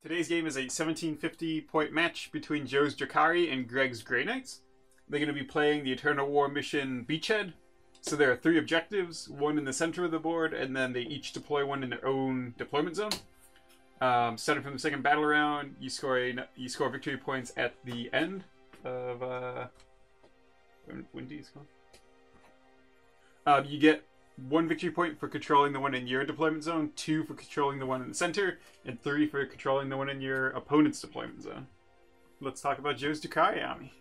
Today's game is a 1750 point match between Joe's Drukhari and Greg's Grey Knights. They're going to be playing the Eternal War mission Beachhead. So there are 3 objectives, one in the center of the board, and then they each deploy one in their own deployment zone. Starting from the second battle round, you score victory points at the end of when do you score? You get 1 victory point for controlling the one in your deployment zone, 2 for controlling the one in the center, and 3 for controlling the one in your opponent's deployment zone. Let's talk about Joe's Drukhari army.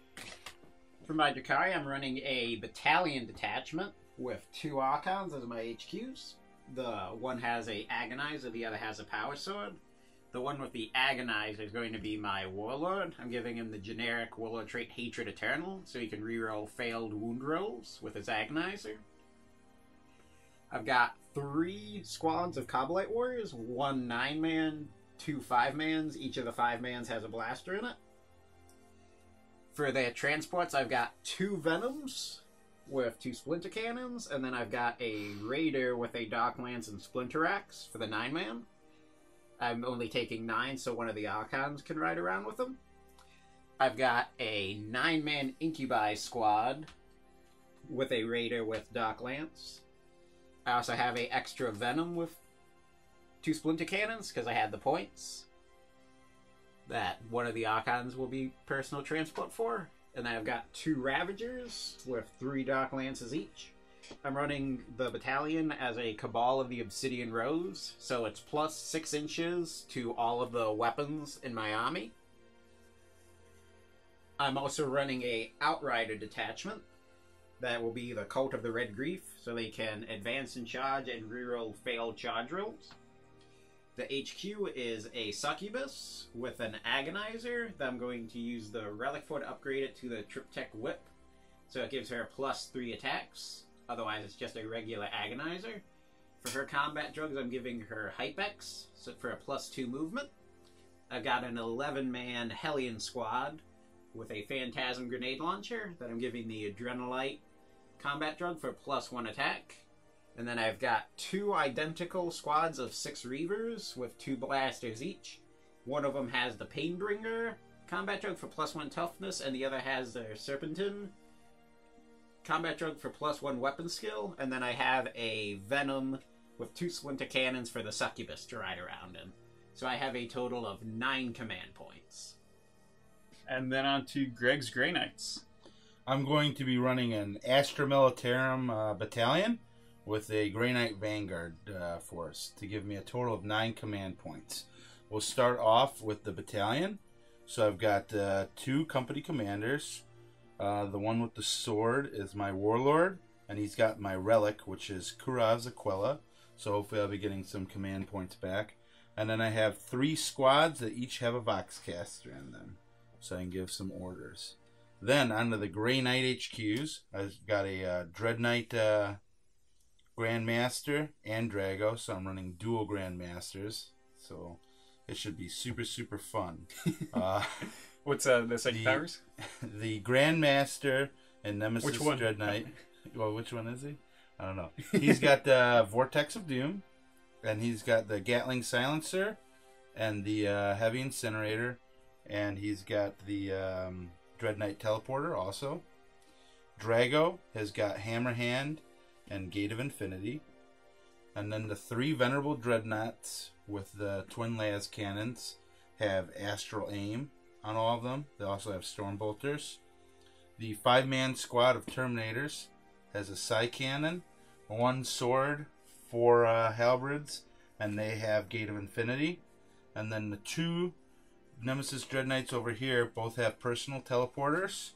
For my Drukhari, I'm running a battalion detachment with 2 Archons as my HQs. The one has a Agonizer, the other has a Power Sword. The one with the Agonizer is going to be my Warlord. I'm giving him the generic Warlord trait Hatred Eternal, so he can reroll failed wound rolls with his Agonizer. I've got 3 squads of Cobalite Warriors, 1 9-man, 2 5-mans. Each of the 5-mans has a blaster in it. For their transports, I've got 2 Venoms with 2 Splinter Cannons, and then I've got a Raider with a Dark Lance and Splinter Axe for the 9-man. I'm only taking 9, so one of the Archons can ride around with them. I've got a 9-man Incubi squad with a Raider with Dark Lance. I also have a extra Venom with 2 Splinter Cannons, because I had the points that one of the Archons will be personal transport for. And then I've got 2 Ravagers with 3 Dark Lances each. I'm running the battalion as a Cabal of the Obsidian Rose, so it's plus 6 inches to all of the weapons in my army. I'm also running a Outrider detachment that will be the Cult of the Red Grief, so they can advance and charge and reroll failed charge rolls. The HQ is a Succubus with an Agonizer that I'm going to use the Relic for to upgrade it to the Triptych Whip, so it gives her plus 3 attacks. Otherwise, it's just a regular Agonizer. For her combat drugs, I'm giving her Hypex, so for a plus 2 movement. I've got an 11-man Hellion squad with a Phantasm grenade launcher that I'm giving the Adrenalite combat drug for plus 1 attack. And then I've got 2 identical squads of 6 Reavers with 2 blasters each. One of them has the Painbringer combat drug for plus 1 toughness, and the other has their Serpentine combat drug for plus 1 weapon skill. And then I have a Venom with 2 Splinter Cannons for the Succubus to ride around in. So I have a total of 9 command points. And then on to Greg's Grey Knights. I'm going to be running an Astra Militarum battalion with a Grey Knight Vanguard force to give me a total of 9 command points. We'll start off with the battalion. So I've got 2 company commanders. The one with the sword is my Warlord, and he's got my Relic, which is Kurav's Aquila. So hopefully I'll be getting some command points back. And then I have 3 squads that each have a Voxcaster in them, so I can give some orders. Then onto the Grey Knight HQs. I've got a Dread Knight Grandmaster and Drago, so I'm running dual Grandmasters. So it should be super, super fun. What's the psychic powers? The Grandmaster and Nemesis Which one? Dread Knight. Well, which one is he? I don't know. He's got the Vortex of Doom, and he's got the Gatling Silencer, and the Heavy Incinerator, and he's got the Dread Knight Teleporter also. Drago has got Hammerhand and Gate of Infinity. And then the 3 Venerable Dreadnoughts with the Twin Las Cannons have Astral Aim on all of them. They also have Stormbolters. The 5-man squad of Terminators has a Psy Cannon, 1 sword, 4 halberds, and they have Gate of Infinity. And then the 2 Nemesis Dread Knights over here both have personal teleporters.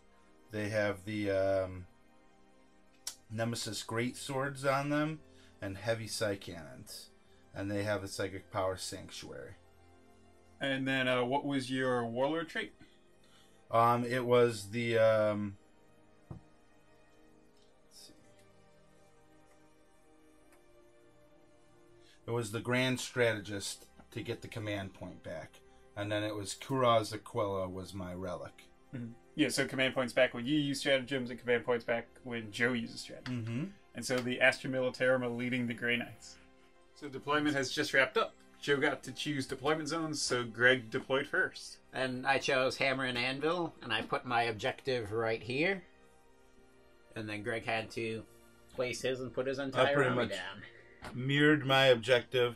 They have the Nemesis Great Swords on them and heavy Psy Cannons. And they have a Psychic Power Sanctuary. And then what was your Warlord trait? It was the let's see. It was the Grand Strategist to get the command point back. And then it was Kurav's Aquila was my Relic. Mm-hmm. Yeah, so command points back when you use stratagems, and command points back when Joe uses stratagems. Mm-hmm. And so the Astra Militarum are leading the Grey Knights. So deployment has just wrapped up. Joe got to choose deployment zones, so Greg deployed first. And I chose Hammer and Anvil, and I put my objective right here. And then Greg had to place his and put his entire pretty army much down. Mirrored my objective.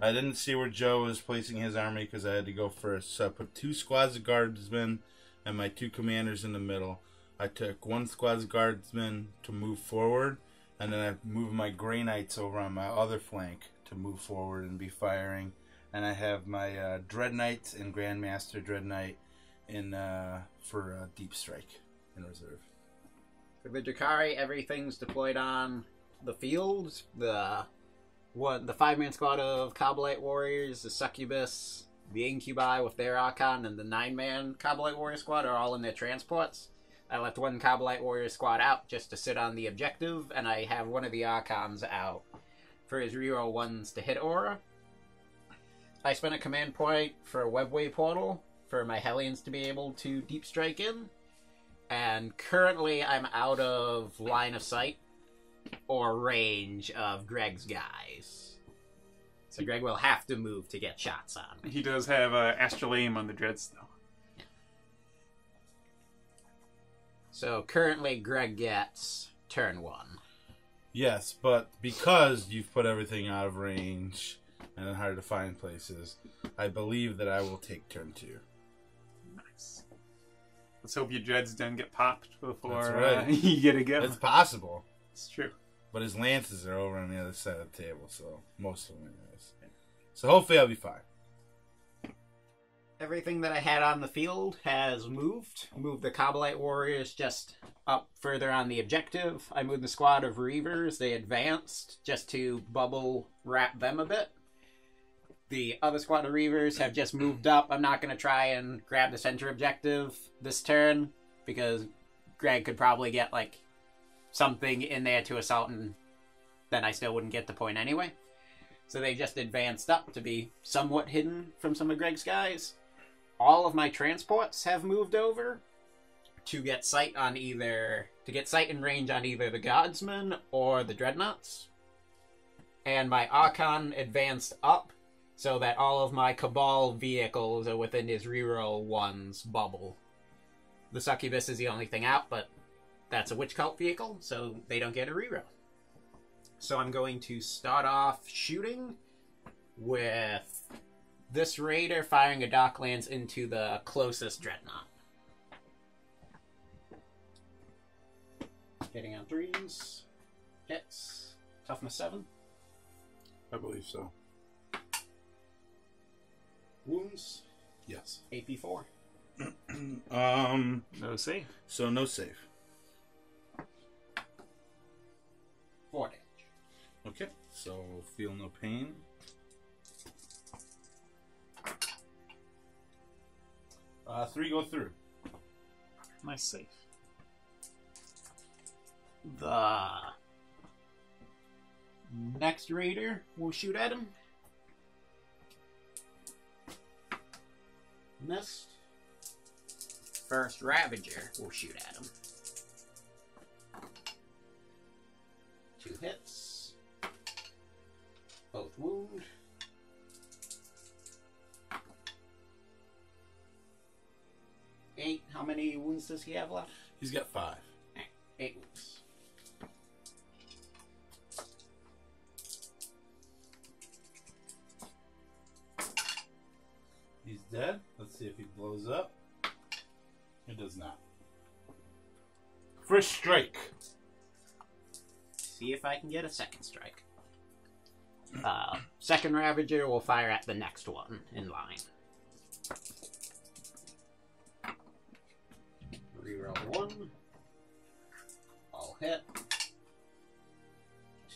I didn't see where Joe was placing his army because I had to go first. So I put 2 squads of guardsmen and my 2 commanders in the middle. I took 1 squad of guardsmen to move forward, and then I moved my Grey Knights over on my other flank to move forward and be firing. And I have my Dread Knights and Grandmaster Dread Knight in for Deep Strike in reserve. For the Drukhari, everything's deployed on the field. The 5-man squad of Kabbalite warriors, the Succubus, the Incubi with their Archon, and the 9-man Kabbalite warrior squad are all in their transports. I left 1 Kabbalite warrior squad out just to sit on the objective, and I have one of the Archons out for his reroll 1s to hit aura. I spent a command point for a webway portal for my Hellions to be able to deep strike in. And currently I'm out of line of sight or range of Greg's guys. So Greg will have to move to get shots on me. He does have Astral Aim on the Dreads, though. So currently Greg gets turn 1. Yes, but because you've put everything out of range and in hard to find places, I believe that I will take turn 2. Nice. Let's hope your Dreads don't get popped before That's right. you get a go. It's possible. It's true. But his lances are over on the other side of the table, so most of them anyways. So hopefully I'll be fine. Everything that I had on the field has moved. Moved the Kabbalite warriors just up further on the objective. I moved the squad of Reavers. They advanced just to bubble wrap them a bit. The other squad of Reavers have just moved up. I'm not going to try and grab the center objective this turn because Greg could probably get like something in there to assault, and then I still wouldn't get the point anyway. So they just advanced up to be somewhat hidden from some of Greg's guys. All of my transports have moved over to get sight on to get sight and range on either the Guardsmen or the Dreadnoughts. And my Archon advanced up so that all of my Cabal vehicles are within his reroll 1's bubble. The Succubus is the only thing out, but that's a Witch Cult vehicle, so they don't get a reroll. So I'm going to start off shooting with this Raider firing a Docklands into the closest Dreadnought. Hitting on 3s. Hits. Toughness 7. I believe so. Wounds. Yes. AP 4. No save. So no save. 4 damage. Okay. So feel no pain. Three go through. Nice save. The next Raider will shoot at him. Missed. First Ravager will shoot at him. 2 hits. Both wound. 8. How many wounds does he have left? He's got 5. 8 wounds. He's dead. Let's see if he blows up. It does not. First strike. See if I can get a second strike. Second Ravager will fire at the next one in line. Reroll 1. All hit.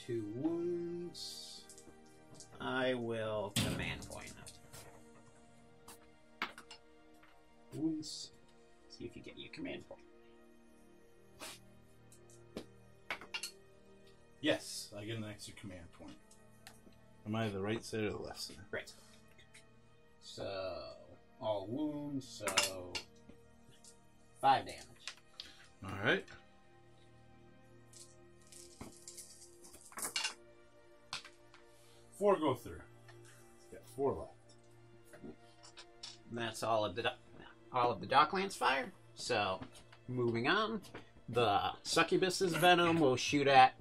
2 wounds. I will command point. Wounds. See if you get your command point. Yes, I get an extra command point. Am I the right side or the left side? Right. So, all wounds, so 5 damage. Alright. Four go through. Got 4 left. And that's all of the Docklands fire. So, moving on, the Succubus's venom will shoot at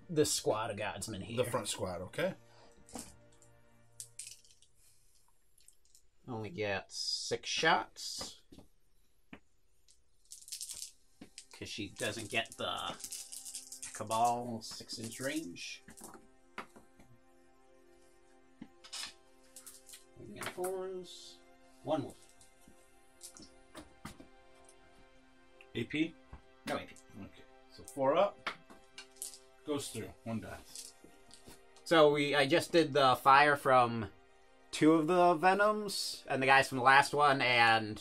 this squad of guardsmen here. The front squad, okay. Only gets 6 shots. Because she doesn't get the Cabal 6-inch range. We got 4s. 1 wolf. AP? No AP. Okay. So 4 up. Goes through. 1 dies. So I just did the fire from 2 of the Venoms and the guys from the last one, and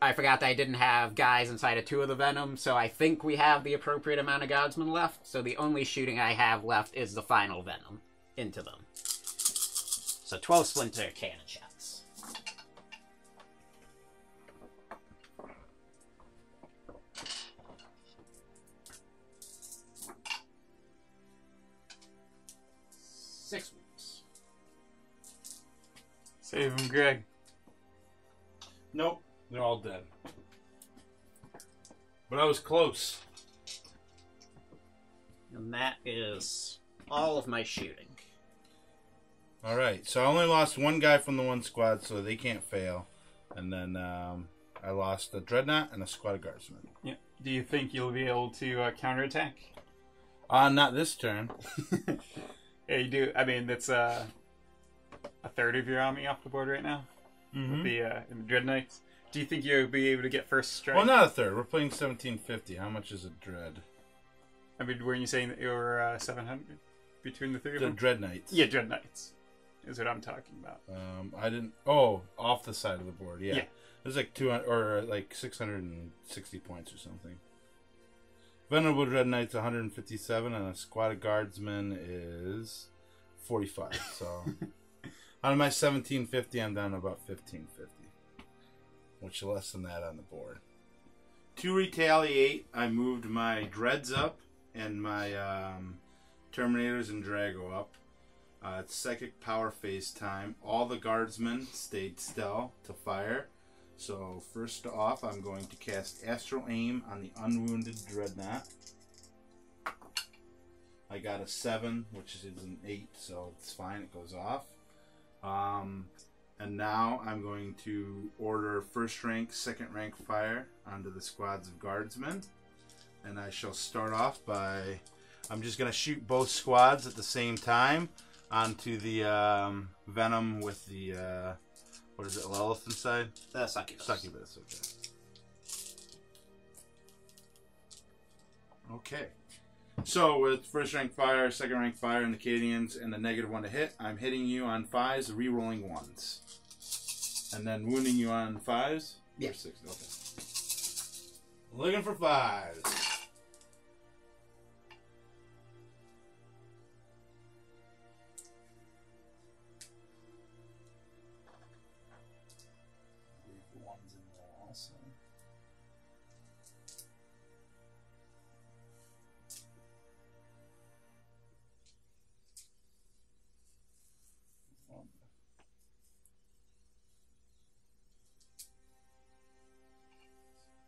I forgot that I didn't have guys inside of 2 of the Venoms, so I think we have the appropriate amount of guardsmen left, so the only shooting I have left is the final Venom into them. So 12 splinter cannon shots. Six wounds. Save him, Greg. Nope. They're all dead. But I was close. And that is all of my shooting. Alright, so I only lost 1 guy from the 1 squad, so they can't fail. And then I lost a Dreadnought and a squad of guardsmen. Yeah. Do you think you'll be able to counterattack? Not this turn. Yeah, you do. I mean, that's a third of your army off the board right now. Mm-hmm. With the in the Dread Knights. Do you think you'll be able to get first strike? Well, not a third. We're playing 1750. How much is a Dread? I mean, weren't you saying that you were 700 between the 3 of The them? Dread Knights. Yeah, Dread Knights is what I'm talking about. I didn't. Oh, off the side of the board. Yeah. Yeah. It was like 200 or like 660 points or something. Venerable Dread Knight's 157, and a squad of guardsmen is 45. So out of my 1750, I'm down to about 1550, which is less than that on the board. To retaliate, I moved my Dreads up and my Terminators and Drago up. It's Psychic Power phase time. All the guardsmen stayed still to fire. So first off, I'm going to cast Astral Aim on the Unwounded Dreadnought. I got a 7, which is an 8, so it's fine. It goes off. And now I'm going to order first rank, second rank fire onto the squads of guardsmen. And I shall start off by... I'm just going to shoot both squads at the same time onto the Venom with the... what is it, Lilith inside? Succubus. Succubus, okay. Okay. So, with first rank fire, second rank fire, and the Cadians, and the -1 to hit, I'm hitting you on 5s, re-rolling 1s. And then wounding you on 5s? Yeah. Or 6, okay. Looking for 5s.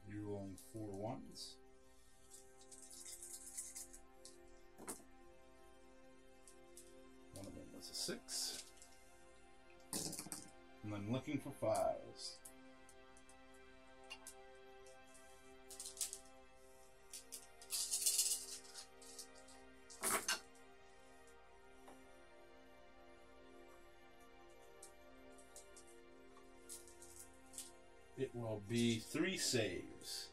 You're rolling 4 1s. One of them was a 6. And I'm looking for 5s. It will be 3 saves.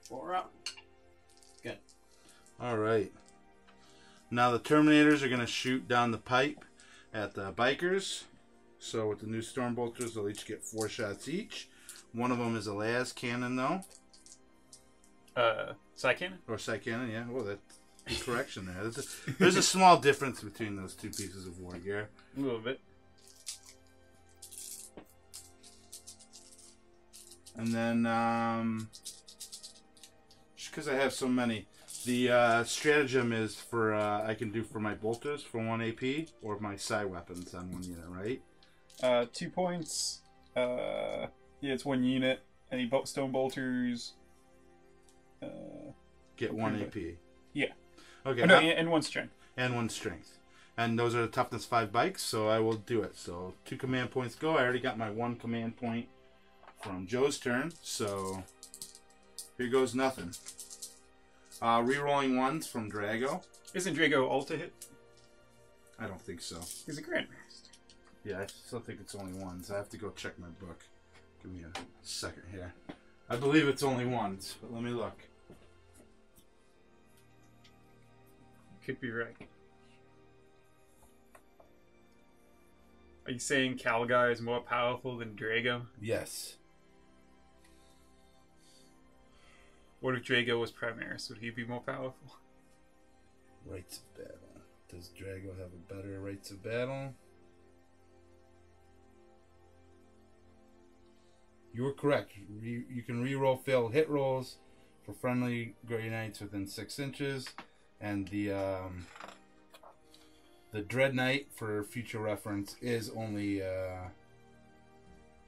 4 up. Good. Alright. Now the Terminators are going to shoot down the pipe at the bikers. So with the new Storm Bolters, they'll each get 4 shots each. One of them is a las cannon, though. Psy Cannon? Or Psy cannon, yeah. Oh, that's correction there. There's a small difference between those 2 pieces of war gear. A little bit. And then, just because I have so many, The stratagem is for I can do for my bolters for 1 AP or my psi weapons on 1 unit, right? 2 points. Yeah, it's 1 unit. Any stone bolters. Get 1 AP. Yeah. Okay. Oh, no, and 1 strength. And 1 strength. And those are the toughness 5 bikes, so I will do it. So 2 command points go. I already got my 1 command point from Joe's turn, so here goes nothing. Rerolling 1s from Drago. Isn't Drago Alta hit? I don't think so. He's a Grandmaster. Yeah, I still think it's only 1s. I have to go check my book. Give me a second here. I believe it's only 1s, but let me look. Could be right. Are you saying Calgar is more powerful than Drago? Yes. What if Drago was Primaris? Would he be more powerful? Rights of battle. Does Drago have a better rights of battle? You were correct. You can reroll failed hit rolls for friendly Grey Knights within 6 inches, and the Dread Knight, for future reference, is only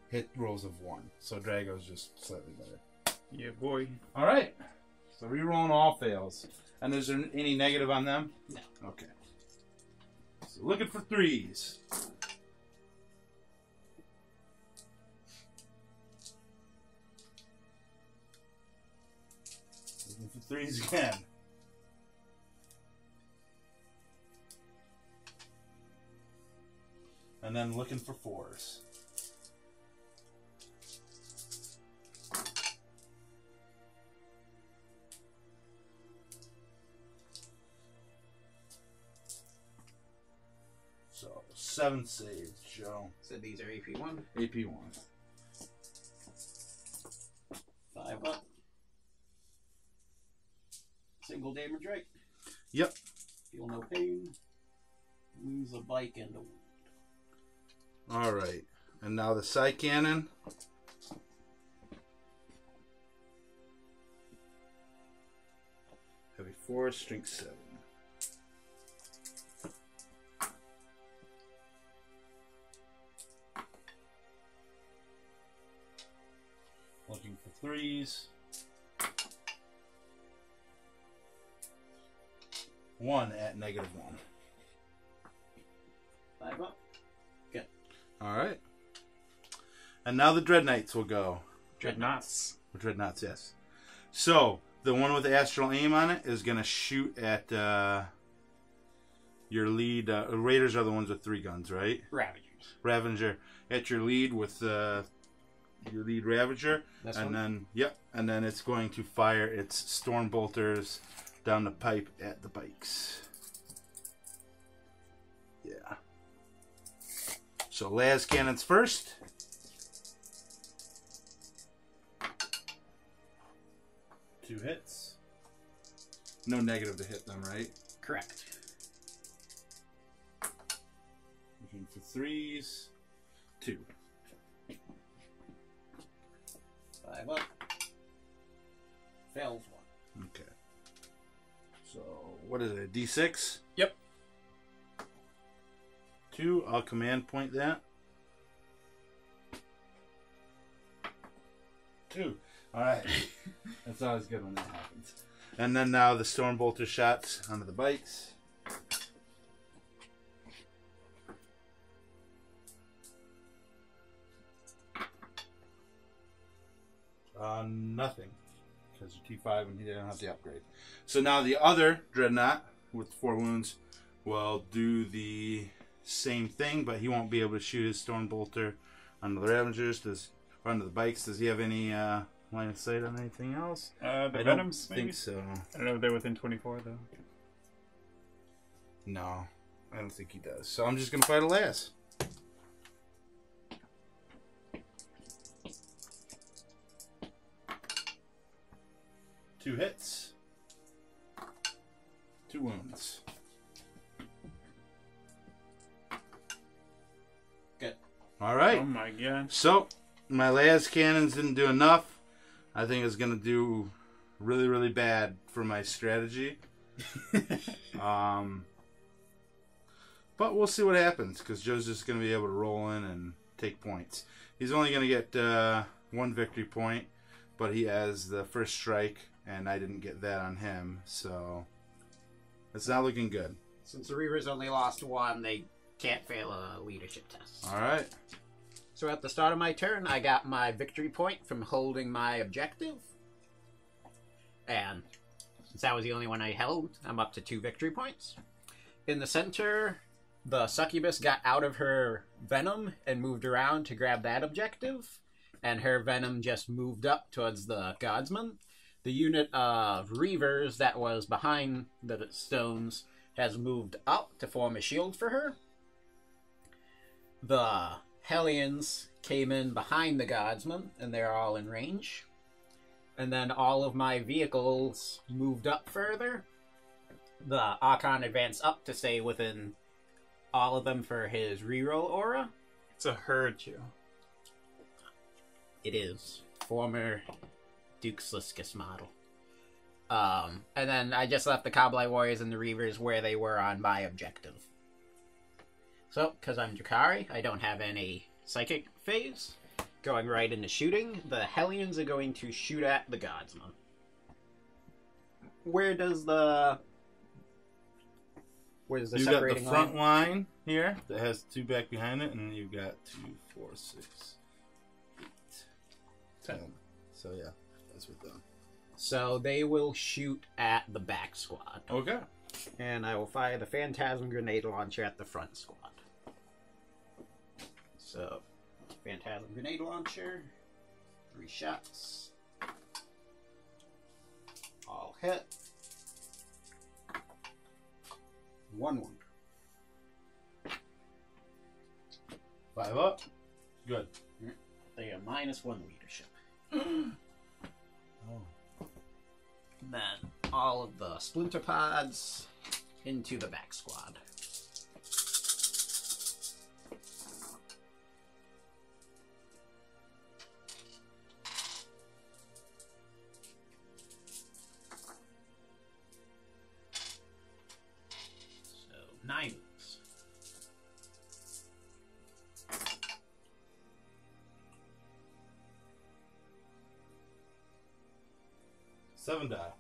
hit rolls of 1. So Drago's just slightly better. Yeah, boy. All right. So rerolling all fails. And is there any negative on them? No. Okay. So looking for 3s. Looking for 3s again. And then looking for 4s. So 7 saves, Joe. So these are AP1. AP1. 5 up. Single damage, right? Yep. Feel no pain. Lose a bike and a wound. Alright. And now the Psy Cannon. Heavy 4, strength 7. Looking for 3s. 1 at -1. 5 up. Good. Alright. And now the Dread Knights will go. Dreadnoughts. Dreadnoughts, yes. So, the one with the astral aim on it is going to shoot at your lead. Raiders are the ones with 3 guns, right? Ravagers. Ravager. At your lead with your lead Ravager. This and one? then, yep. And then it's going to fire its storm bolters down the pipe at the bikes. Yeah. So, las cannons first. Two hits. No negative to hit them, right? Correct. Looking for 3s. 2. 5 up. Fails 1. Okay. So, what is it? A D6? Yep. 2. I'll command point that. 2. Alright. That's always good when that happens. And then now the Stormbolter shots onto the bikes. Nothing. Because you're T5 and he didn't have the upgrade. So now the other Dreadnought with 4 wounds will do the same thing, but he won't be able to shoot his Stormbolter onto the Ravagers or onto the bikes. Does he have any line of sight on anything else? The I Venoms, don't maybe? think so. I don't know if they're within 24, though. No, I don't think he does. So I'm just going to fight a las. Two hits. 2 wounds. Good. All right. Oh my god. So, my las cannons didn't do enough. I think it's going to do really, really bad for my strategy. But we'll see what happens, because Joe's just going to be able to roll in and take points. He's only going to get 1 victory point, but he has the first strike, and I didn't get that on him, so it's not looking good. Since the Reavers only lost 1, they can't fail a leadership test. All right. So at the start of my turn, I got my victory point from holding my objective. And since that was the only one I held, I'm up to 2 victory points. In the center, the succubus got out of her venom and moved around to grab that objective. And her venom just moved up towards the guardsman. The unit of Reavers that was behind the stones has moved up to form a shield for her. The Hellions came in behind the guardsman, and they're all in range. And then all of my vehicles moved up further. The Archon advanced up to stay within all of them for his reroll aura. It's a herd, Joe. It is. Former Duke Sliskus model. And then I just left the Kabbalah Warriors and the Reavers where they were on my objective. So, because I'm Drukhari, I don't have any psychic phase. Going right into shooting, the Hellions are going to shoot at the Guardsman. Where's the You got the separating front line? line here that has 2 back behind it, and then you've got 2, 4, 6, 8, 10. So yeah, that's with them. So they will shoot at the back squad. Okay. And I will fire the Phantasm Grenade Launcher at the front squad. So, Phantasm Grenade Launcher. 3 shots. All hit. 1 wound. 5 up. Good. They are -1 leadership. Oh. And then all of the splinter pods into the back squad. So 9 wounds. Seven die.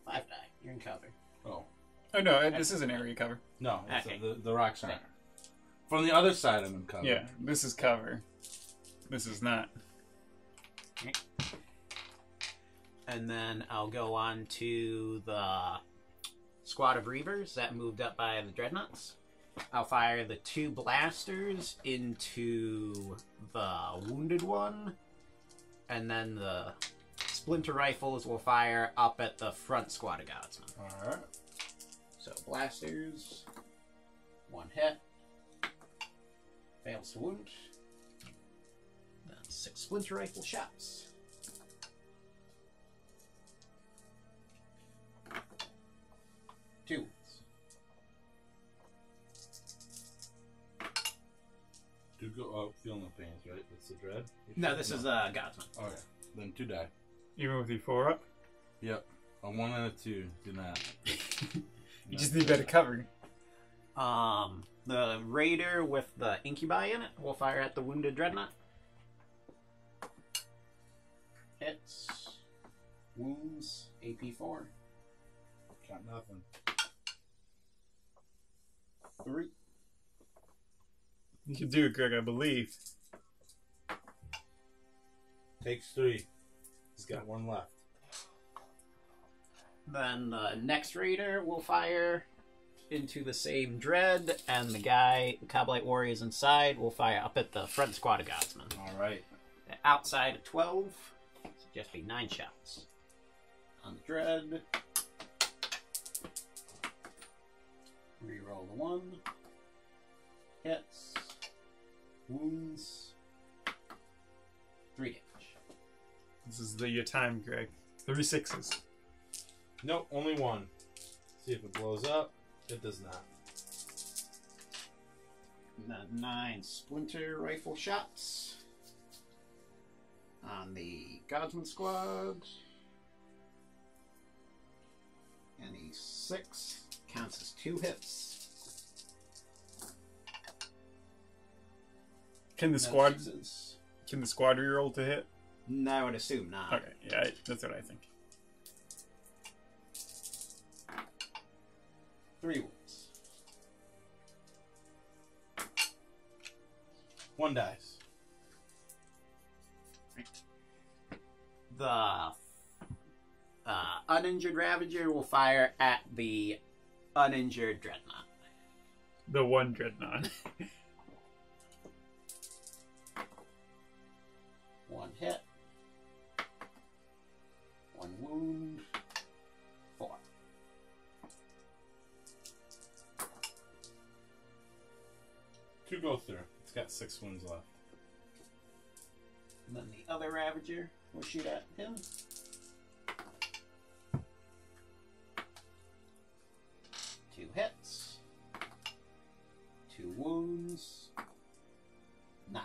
5 die. You're in cover. Oh. Oh no, this is an area cover. No, it's Okay. the rocks aren't. From the other side, I'm in cover. Yeah, this is cover. This is not. And then I'll go on to the squad of Reavers that moved up by the Dreadnoughts. I'll fire the 2 blasters into the wounded one. And then the splinter rifles will fire up at the front squad of Guardsmen. Alright. So blasters, 1 hit. Fails to wound. Then 6 splinter rifle shots. Two wounds. Do go feeling the pains, right? That's the dread? No, this is Guardsman. Okay. Then 2 die. Even with your 4 up? Yep. A 1 and a 2. Do not. You just need better cover. The Raider with the Incubi in it will fire at the wounded Dreadnought. Hits. Wounds. AP4. Got nothing. 3. You can do it, Greg, I believe. Takes 3. He's got 1 left. Then the next Raider will fire into the same Dread, and the Kabbalite Warriors inside will fire up at the front squad of Guardsmen. Alright. Outside of 12, so just be 9 shots. On the Dread. Reroll the 1. Hits. Wounds. 3 damage. This is your time, Greg. 3 6s. Nope, only 1. See if it blows up. It does not. And then 9 splinter rifle shots. On the Guardsman squad, any 6 counts as 2 hits. Can the squad reroll to hit? No, I would assume not. Okay, yeah, that's what I think. 3 wounds. 1 dice. The uninjured Ravager will fire at the uninjured Dreadnought. The one Dreadnought. 1 hit. 1 wound. 4. 2 go through. It's got 6 wounds left. And then the other Ravager will shoot at him. 2 hits. 2 wounds. 9.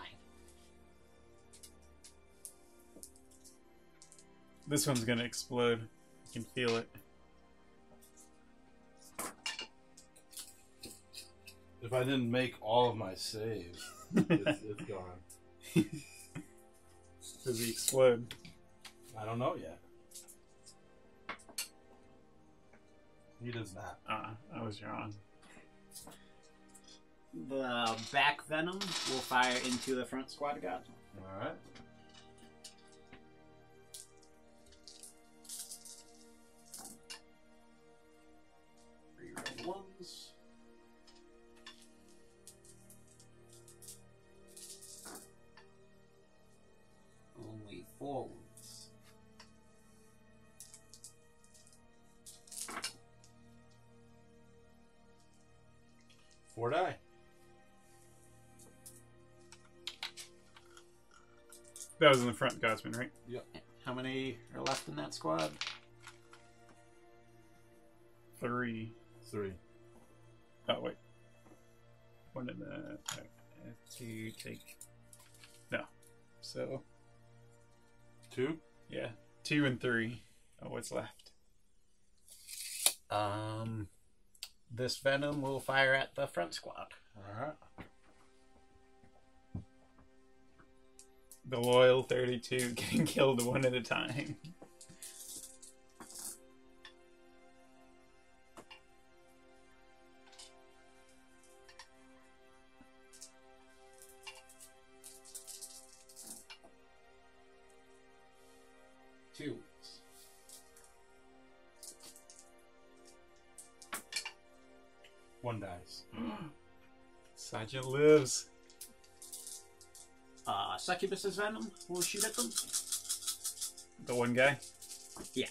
This one's gonna explode. You can feel it. If I didn't make all of my saves, it's gone. Does he explode? I don't know yet. He does not. I was wrong. The back Venom will fire into the front squad of Guardsmen. Alright. Reroll ones. Only 4 wounds. Four die. That was in the front Guardsman, right? Yep. How many are left in that squad? 3. 3. Oh, wait. 1 in the... I have to take... No. So, 2. yeah. 2 and 3. Oh, what's left? This Venom will fire at the front squad. Alright. The loyal 32 getting killed one at a time. Two. One dice. Sergeant lives. Succubus's Venom will shoot at them. The one guy? Yeah.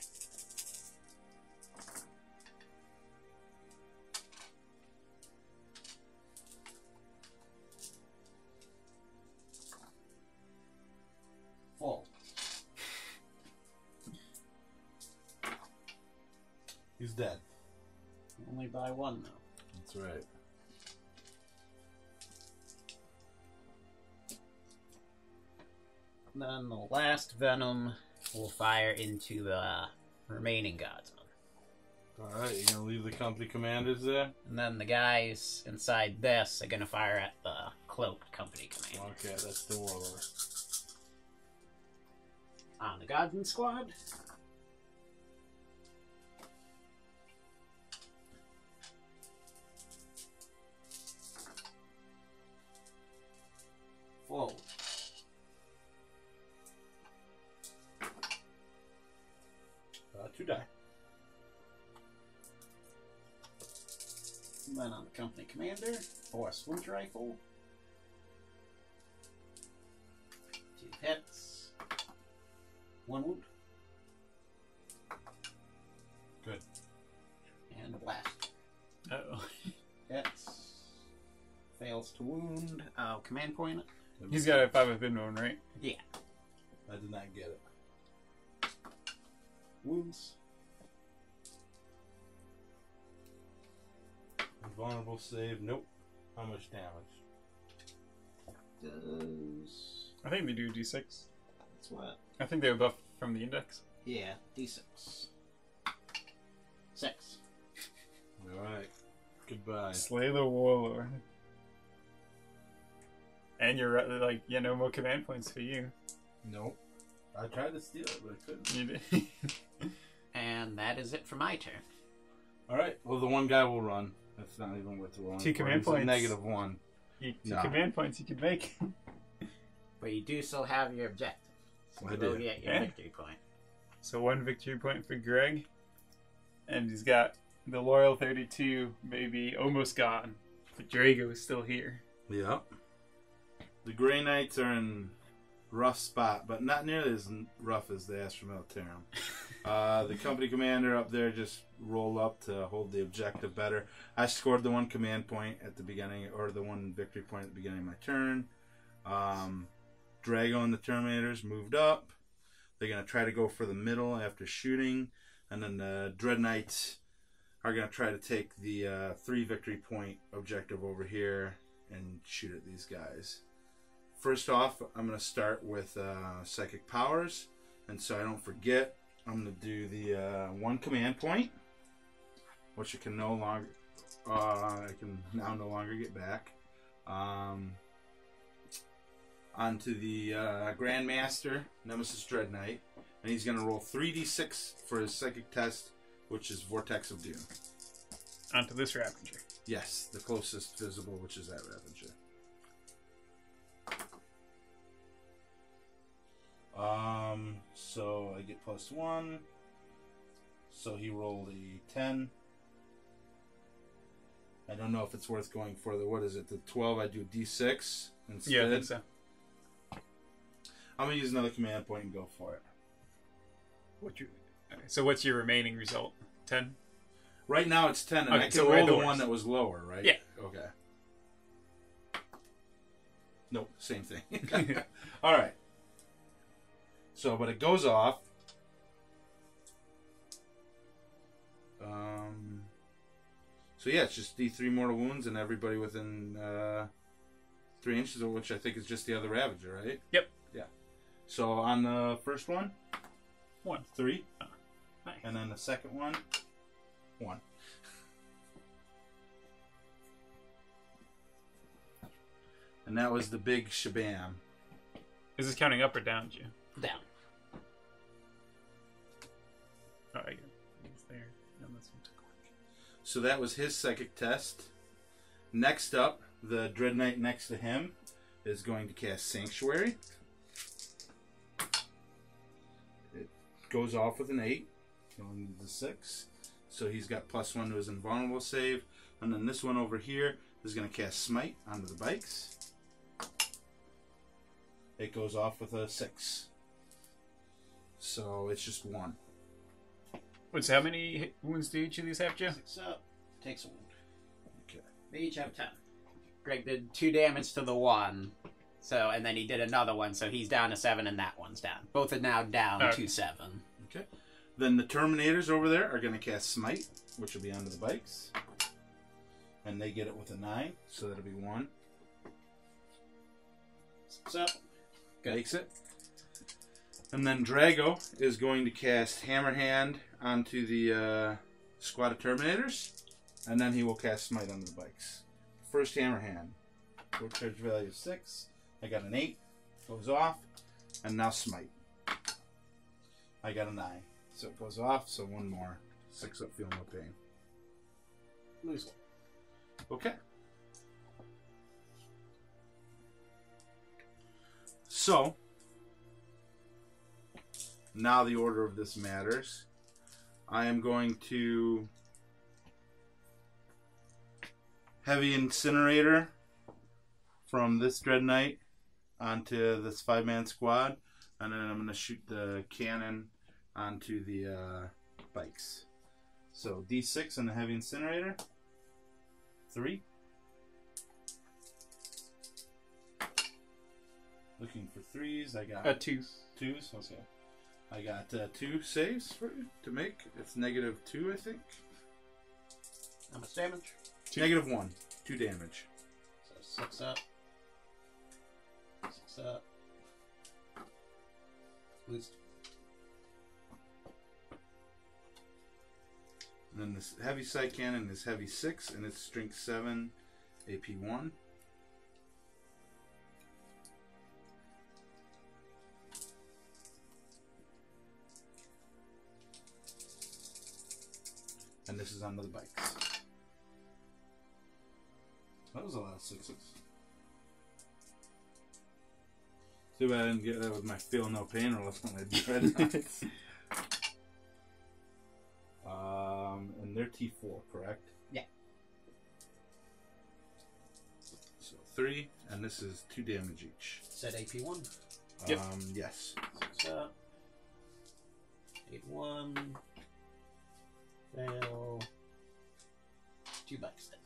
Full. He's dead. Only by 1, though. That's right. Then the last Venom will fire into the remaining Guardsmen. Alright, you're gonna leave the company commanders there? And then the guys inside this are going to fire at the cloaked company commander. Okay, that's the warlord. On the Guardsman squad. Forward. Two die. And then on the company commander, or a switch rifle. 2 hits. 1 wound. Good. And a blast. Uh-oh. Hits. Fails to wound. Command point. He's got a 5 of one, right? Yeah. I did not get it. Wounds. Invulnerable save. Nope. How much damage? Does... I think they do D6. That's what? I think they were buffed from the index. Yeah, D6. 6. Alright. Goodbye. Slay the Warlord. And you're like, yeah, no more command points for you. Nope. I tried to steal it, but I couldn't. You did. And that is it for my turn. Alright, well, the one guy will run. That's not even worth the rolling. 2 command points. -1. Two No. command points you could make. But you do still have your objective. So I you will do. get your Yeah. victory point. So 1 victory point for Greg. And he's got the Loyal 32 maybe almost gone. But Drago is still here. Yep. The Grey Knights are in rough spot, but not nearly as rough as the Astra Militarum. The company commander up there just rolled up to hold the objective better. I scored the 1 command point at the beginning, or the 1 victory point at the beginning of my turn. Drago and the Terminators moved up. They're going to try to go for the middle after shooting. And then the Dread Knights are going to try to take the 3 victory point objective over here and shoot at these guys. First off, I'm going to start with Psychic Powers. And so I don't forget, I'm going to do the 1 command point, which I can no longer get back. Onto the Grandmaster, Nemesis Dread Knight. And he's going to roll 3d6 for his psychic test, which is Vortex of Doom. Onto this Ravager. Yes, the closest visible, which is that Ravager. So I get +1. So he rolled a 10. I don't know if it's worth going for the, what is it, the 12, I do d6 instead. Yeah, I think so. I'm going to use another command point and go for it. So what's your remaining result? 10? Right now it's 10, and Okay, I can so roll the worst. one that was lower, right? Yeah. Okay. Nope, same thing. All right. So, but it goes off. So yeah, it's just D3 mortal wounds and everybody within 3 inches of which I think is just the other Ravager, right? Yep. Yeah. So on the first one, 1. 3. Nice. And then the second one, 1. And that was the big shabam. Is this counting up or down, Jim? Down. Oh, I get it. It's there. No, this one took a week. So that was his psychic test. Next up, the Dread Knight next to him is going to cast Sanctuary. It goes off with an 8, going to 6. So he's got +1 to his invulnerable save. And then this one over here is going to cast Smite onto the bikes. It goes off with a 6. So it's just 1. Wait, so how many wounds do each of these have, Joe? 6 up. Takes a wound. Okay. They each have 10. Greg did 2 damage to the one. So, and then he did another one, so he's down to 7 and that one's down. Both are now down Okay. to 7. Okay. Then the Terminators over there are going to cast Smite, which will be onto the bikes. And they get it with a 9, so that'll be 1. 6 up. Good. Makes it. And then Drago is going to cast Hammer Hand onto the squad of Terminators. And then he will cast Smite onto the bikes. First Hammer Hand. Quick charge value of 6. I got an 8. Goes off. And now Smite. I got a 9. So it goes off, so 1 more. 6 up, feel no pain. Lose 1. Okay. So, now the order of this matters. I am going to Heavy Incinerator from this Dread Knight onto this 5-man squad, and then I'm going to shoot the cannon onto the bikes. So D6 and the Heavy Incinerator. 3. Looking for 3s. I got 2. 2s. Okay. I got 2 saves for you to make. It's -2, I think. How much damage? -1. 2 damage. So 6 up. 6 up. Lose. And then this heavy sight cannon is heavy 6, and it's strength 7, AP 1. And this is onto the bikes. That was a lot of 6s. Too bad I didn't get that with my feel no pain, or else I'd be red. And they're T4, correct? Yeah. So 3, and this is 2 damage each. Set AP 1. Yep. Yes. So, 8-1. Fail. 2 bikes that night.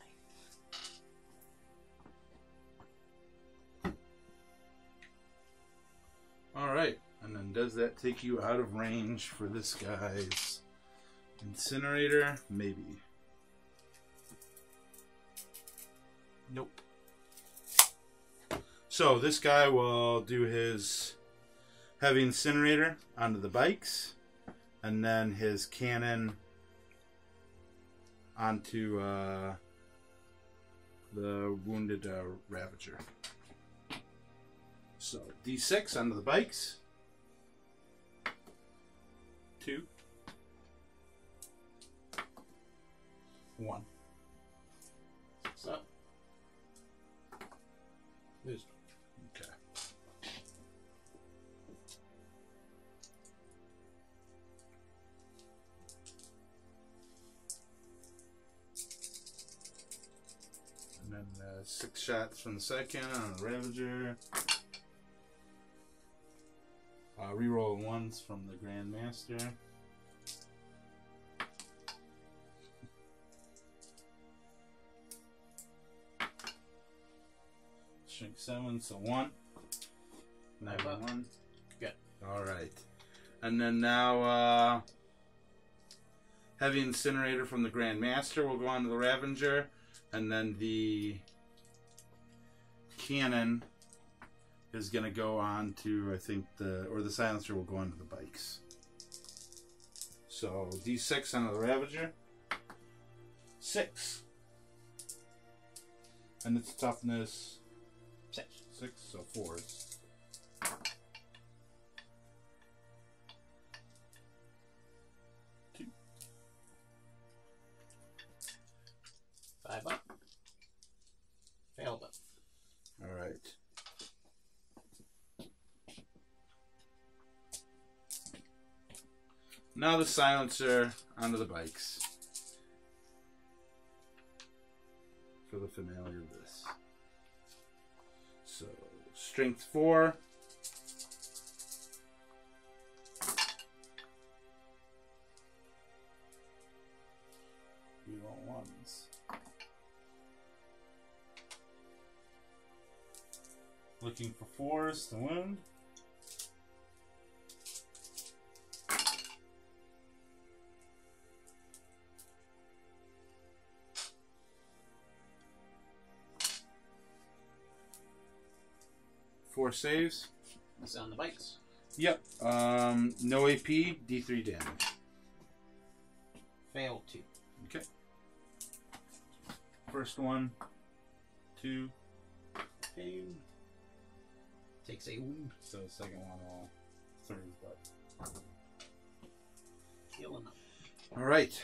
Alright, and then does that take you out of range for this guy's incinerator? Maybe. Nope. So this guy will do his heavy incinerator onto the bikes, and then his cannon onto the wounded Ravager. So D6 onto the bikes. 2. 1. What's up? Lose. Okay. And then 6 shots from the side cannon on the Ravager. Reroll 1s from the Grandmaster. Shrink 7, so 1. 9-1. Good. Alright. And then now, heavy incinerator from the Grandmaster will go on to the Ravager, and then the cannon is going to go on to, I think, the silencer will go onto the bikes. So, D6 onto the Ravager. 6. And its toughness 6, so 4s. Two. 5 up. Failed up. Alright. Now the silencer onto the bikes. For the finale of this. So, strength 4. Reroll 1s. Looking for 4s to wound. Four saves. That's on the bikes. Yep. No AP, D3 damage. Failed 2. Okay. First one, 2. Pain. Takes a wound. So the second one will 3, but. Healing up. Alright.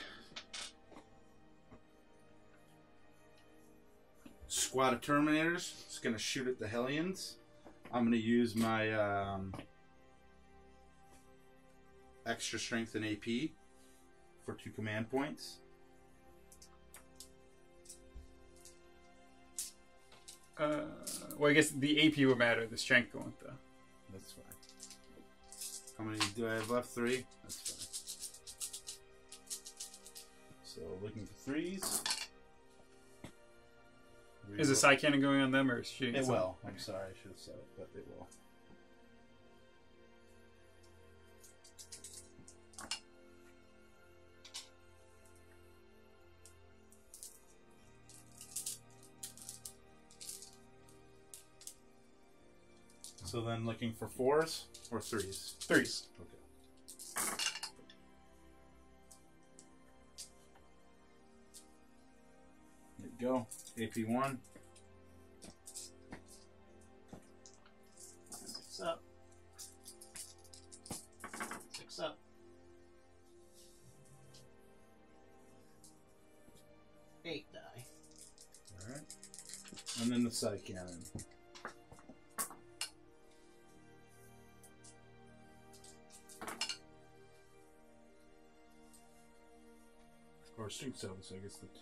Squad of Terminators. It's going to shoot at the Hellions. I'm going to use my extra strength and AP for 2 command points. Well, I guess the AP would matter. The strength won't, though. That's fine. How many do I have left? 3? That's fine. So looking for 3s. Is the side cannon going on them, or is shooting? It will. I'm sorry, I should have said it, but it will. So then looking for 4s or 3s? 3s. Okay. There you go. AP1. 6 up. 6 up. Eight die. Alright. And then the side cannon. Or strength 7, so I guess the 2.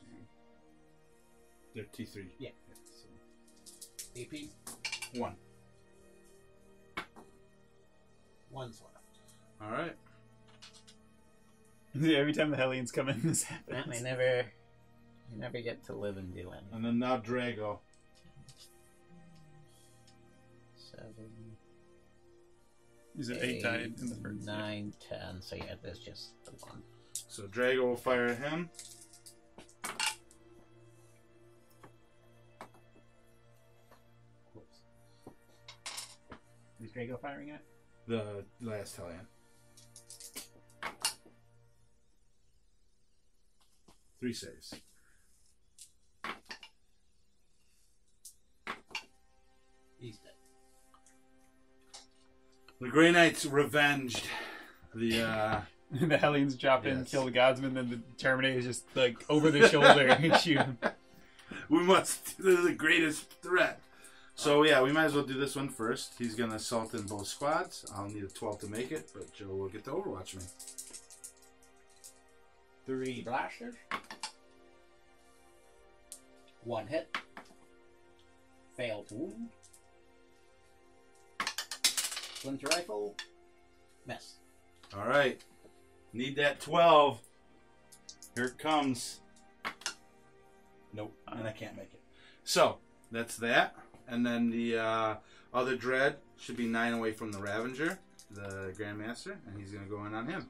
They're T3. Yeah. So. AP. 1. 1's left. Alright. Every time the Hellions come in, this happens. And you never get to live and do anything. And then now Drago. 7. He's an 8 died in the first. 9, 10. So yeah, there's just the 1. So Drago will fire at him. Is Drago firing at? The last Hellion. 3 saves. He's dead. The Grey Knights revenged the The Hellions drop in, Yes. kill the Godsman, then the Terminator is just like over the shoulder and shoot him. we must. This is the greatest threat. So yeah, we might as well do this one first. He's gonna assault in both squads. I'll need a 12 to make it, but Joe will get to overwatch me. 3 blasters. 1 hit. Fail to wound. Splinter rifle. Miss. All right, need that 12. Here it comes. Nope, and I can't make it. So that's that. And then the other Dread should be 9 away from the Ravager, the Grandmaster, and he's going to go in on him.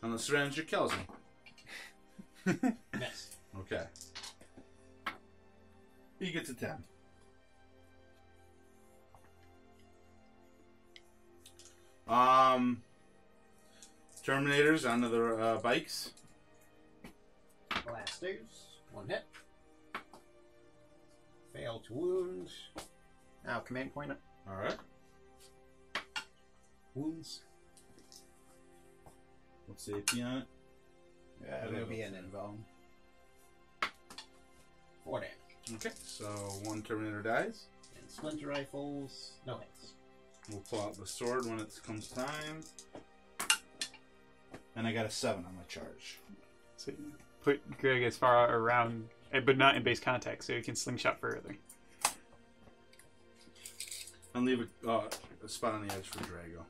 Unless the Ravager kills him. Miss. Okay. He gets a 10. Terminators onto the bikes. Blasters. 1 hit. Fail to wound. Now command point it. All right. Wounds. What's the AP on it? Yeah, it'll be an invuln. 4 damage. Okay, so 1 Terminator dies. And splinter rifles. No hits. We'll pull out the sword when it comes time. And I got a 7 on my charge. So you put Greg as far around, but not in base contact, so you can slingshot further. And leave a spot on the edge for Drago.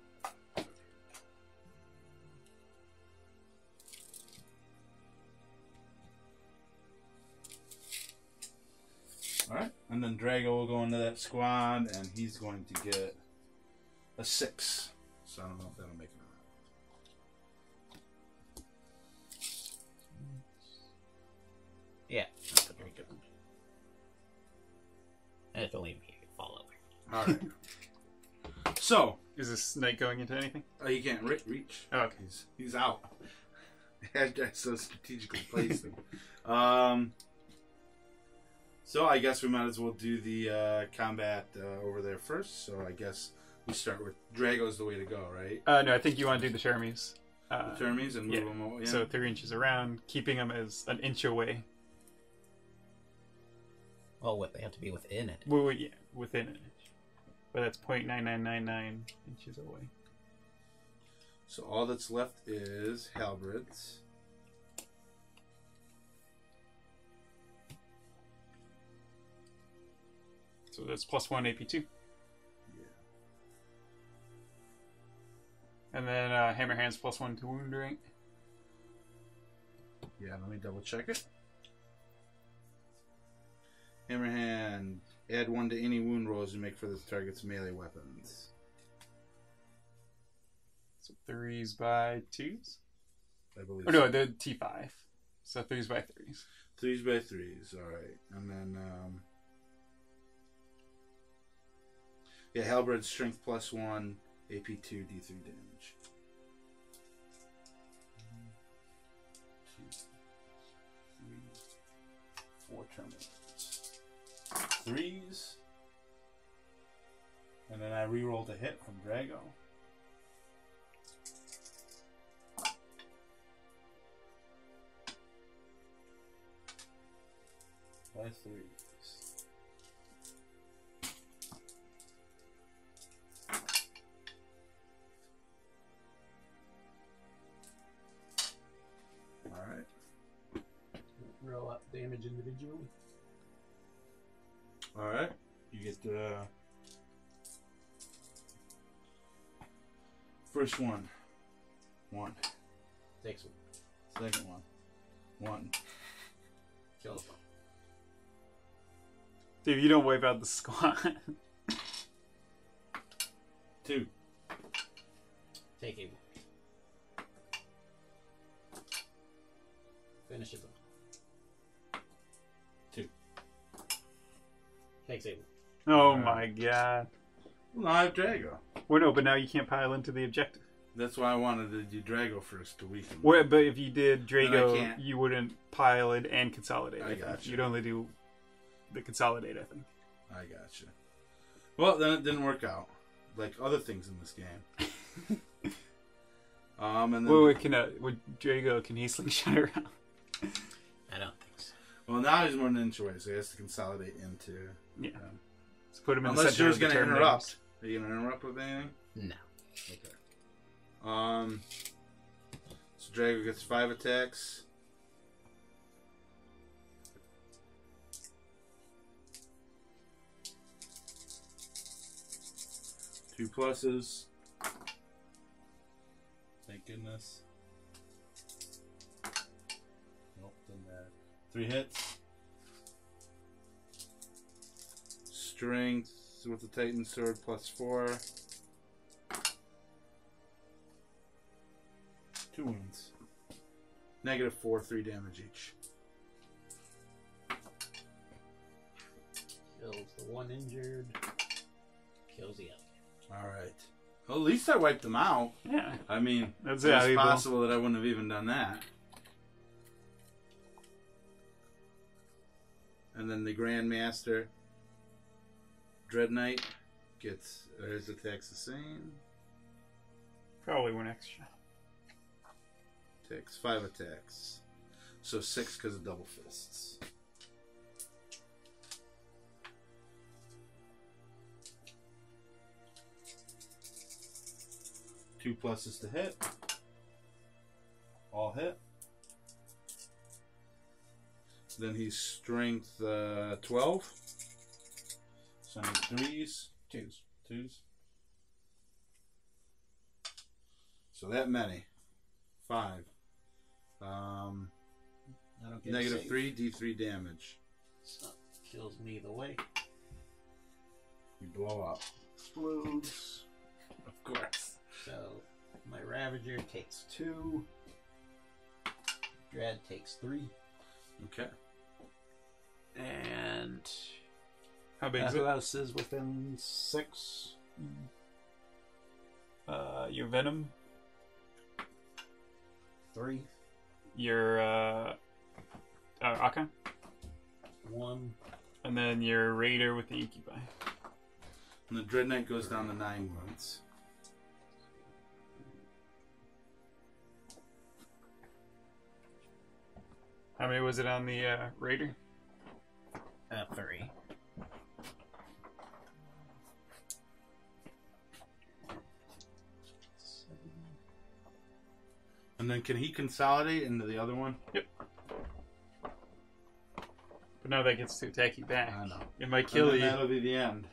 Alright, and then Drago will go into that squad, and he's going to get a 6. So I don't know if that'll make it or not. Yeah, that's a very good one. And if only me, fall over. Alright. So, Is this knight going into anything? he can't reach. Oh, okay. He's out. That's so strategically placed him. So I guess we might as well do the combat over there first. So I guess we start with Drago's the way to go, right? No, I think you want to do the Shermies. The Termies and move them over. Yeah. So 3 inches around, keeping them as an inch away. Well, they have to be within it. Well, yeah, within an inch. But that's 0.9999 inches away. So all that's left is halberds. So that's +1 AP2. Yeah. And then hammer hands +1 to wound rate. Yeah, let me double check it. Hammerhand, add 1 to any wound rolls you make for the target's melee weapons. So 3s by 2s? I believe. Oh, no, the T5. So 3s by 3s. 3s by 3s, alright. And then, Yeah, halberd strength +1, AP2, D3 damage. 1, 2, 3, 4 terminators. 3s. And then I rerolled a hit from Drago. By 3s. Alright. Roll up damage individually. Alright. You get the first one. 1. Takes one. Second one. 1. Kills one. Dude, you don't wipe out the squad. 2. Take a wound. Finishes him. 2. Takes a wound. Oh my god. Well, I have Drago. Well, no, but now you can't pile into the objective. That's why I wanted to do Drago first to weaken. Well, but if you did Then I Drago, can't. you wouldn't pile it and consolidate. I think. gotcha. You'd only do the consolidate, I think. I gotcha. Well, then it didn't work out, like other things in this game. And then Would Drago, can he slingshot around? I don't think so. well, now he's more than an inch away, so he has to consolidate into. Yeah. Let's put him in Unless the center yours of the going to Terminators. interrupt. Are you going to interrupt with anything? No. Okay. So Drago gets 5 attacks. Two pluses. Thank goodness. Nope, didn't matter. 3 hits. Strength with the Titan Sword +4. 2 wounds. -4, 3 damage each. Kills the one injured. Kills the other. Alright. Well, at least I wiped them out. Yeah. I mean, That's it's valuable. possible that I wouldn't have even done that. And then the Grandmaster Dread Knight gets his attacks the same. Probably one extra. Takes 5 attacks. So 6 because of double fists. Two pluses to hit. All hit. Then he's strength 12. So I need 3s. 2s. So that many. 5. I don't get Negative saved. 3, D3 damage. So, kills me either way. You blow up. Explodes. Of course. So, my Ravager takes 2. Dread takes 3. Okay. And How big is who it? else is within 6? Your Venom, 3. your Aka, 1. and then your Raider with the Ikibai. And the Dread Knight goes down to 9 wounds. How many was it on the Raider? 3. And then can he consolidate into the other one? Yep. But now that gets to attack you back. I know. It might kill And you. then that'll be the end.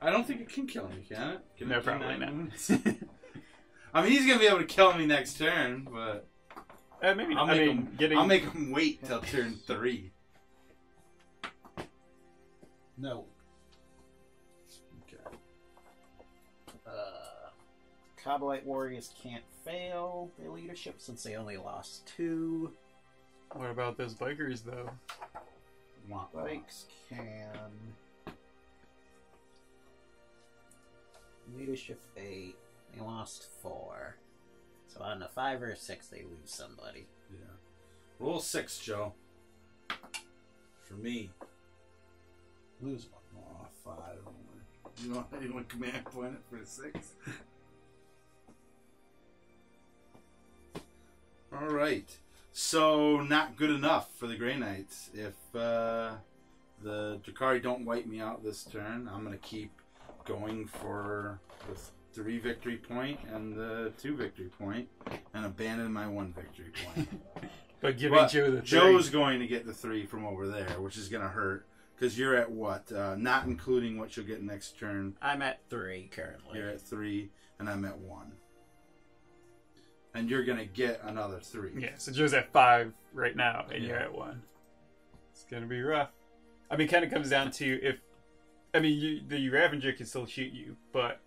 I don't think it can kill me, can it? Can No, it do probably 9 not. wounds? I mean, he's going to be able to kill me next turn, but Maybe I'll not. make him wait till turn 3. No. Okay. Cobalite Warriors can't fail their leadership since they only lost 2. What about those bikers, though? Womp womp. Bikes can leadership 8. They lost 4. So on a 5 or a 6, they lose somebody. Yeah. Roll 6, Joe. For me. Lose 1. Oh, 5. You want anyone command point it for a 6? All right. So not good enough for the Grey Knights. If the Drukhari don't wipe me out this turn, I'm gonna keep going for the 3 victory point and the 2 victory point, and abandon my 1 victory point. But giving Joe the 3. Joe's going to get the 3 from over there, which is gonna hurt. Because you're at what? Not including what you'll get next turn. I'm at 3 currently. You're at 3, and I'm at 1. And you're going to get another 3. Yeah, so Joe's at 5 right now, and Yeah. you're at 1. It's going to be rough. I mean, it kind of comes down to if... I mean, the Ravager can still shoot you, but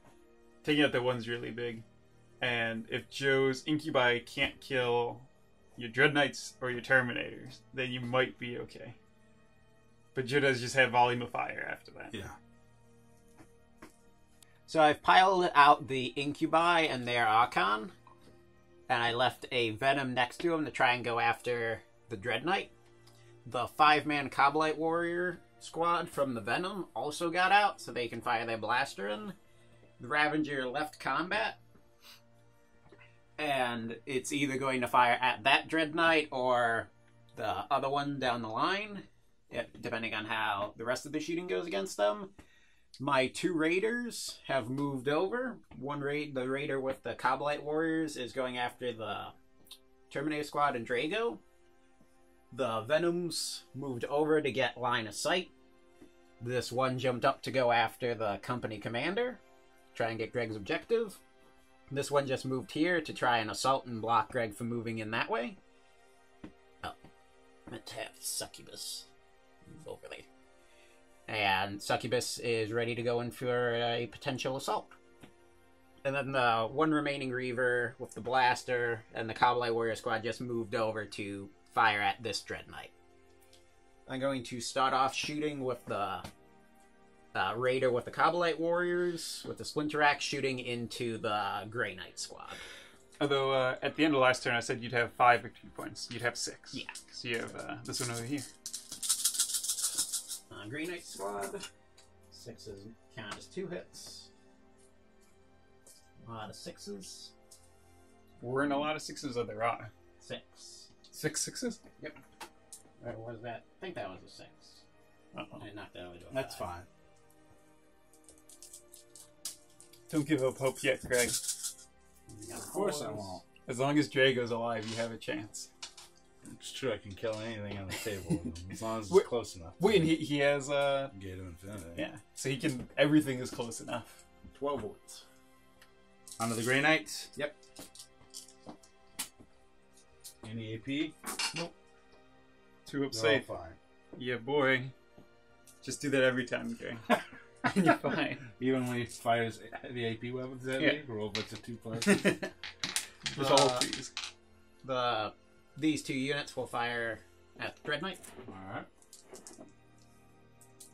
taking out the 1's really big. And if Joe's Incubi can't kill your Dread Knights or your Terminators, then you might be okay. But Joe does just have volume of fire after that. Yeah. So I've piloted out the Incubi and their Archon, and I left a Venom next to him to try and go after the Dread Knight. The 5-man Coblite Warrior squad from the Venom also got out, so they can fire their blaster in. The Ravager left combat, and it's either going to fire at that Dread Knight or the other one down the line, depending on how the rest of the shooting goes against them. My 2 raiders have moved over. The raider with the Coblite Warriors is going after the Terminator Squad and Drago. The Venoms moved over to get line of sight. This one jumped up to go after the company commander, try and get Greg's objective. This one just moved here to try and assault and block Greg from moving in that way. Oh, meant to have Succubus move over there. And Succubus is ready to go in for a potential assault. And then the 1 remaining Reaver with the blaster and the Coblite Warrior squad just moved over to fire at this Dread Knight. I'm going to start off shooting with the Raider with the Coblite Warriors, with the Splinter Axe shooting into the Grey Knight squad. Although, at the end of last turn, I said you'd have 5 victory points. You'd have 6. Yeah. So you have this one over here. Grey Knight squad. 6s count as 2 hits. A lot of 6s. We're in a lot of 6s, or there are. 6. 6 6s? Yep. Or was that? I think that was a 6. Uh-oh. I knocked that over to a 5. That's fine. Don't give up hope yet, Greg. Of course I won't. As long as Drago's alive, you have a chance. It's true, I can kill anything on the table with him, as long as it's close enough. Wait, and he has Gate of Infinity. yeah, so he can. Everything is close enough. 12 wounds. Onto the Grey Knights. Yep. Any AP? Nope. 2 up They're safe. all fine. Yeah, boy. Just do that every time, Greg. And you're fine. Even when he fires the AP weapons at me, roll a bunch of 2+. Just all these. These 2 units will fire at the Dread Knight. Alright.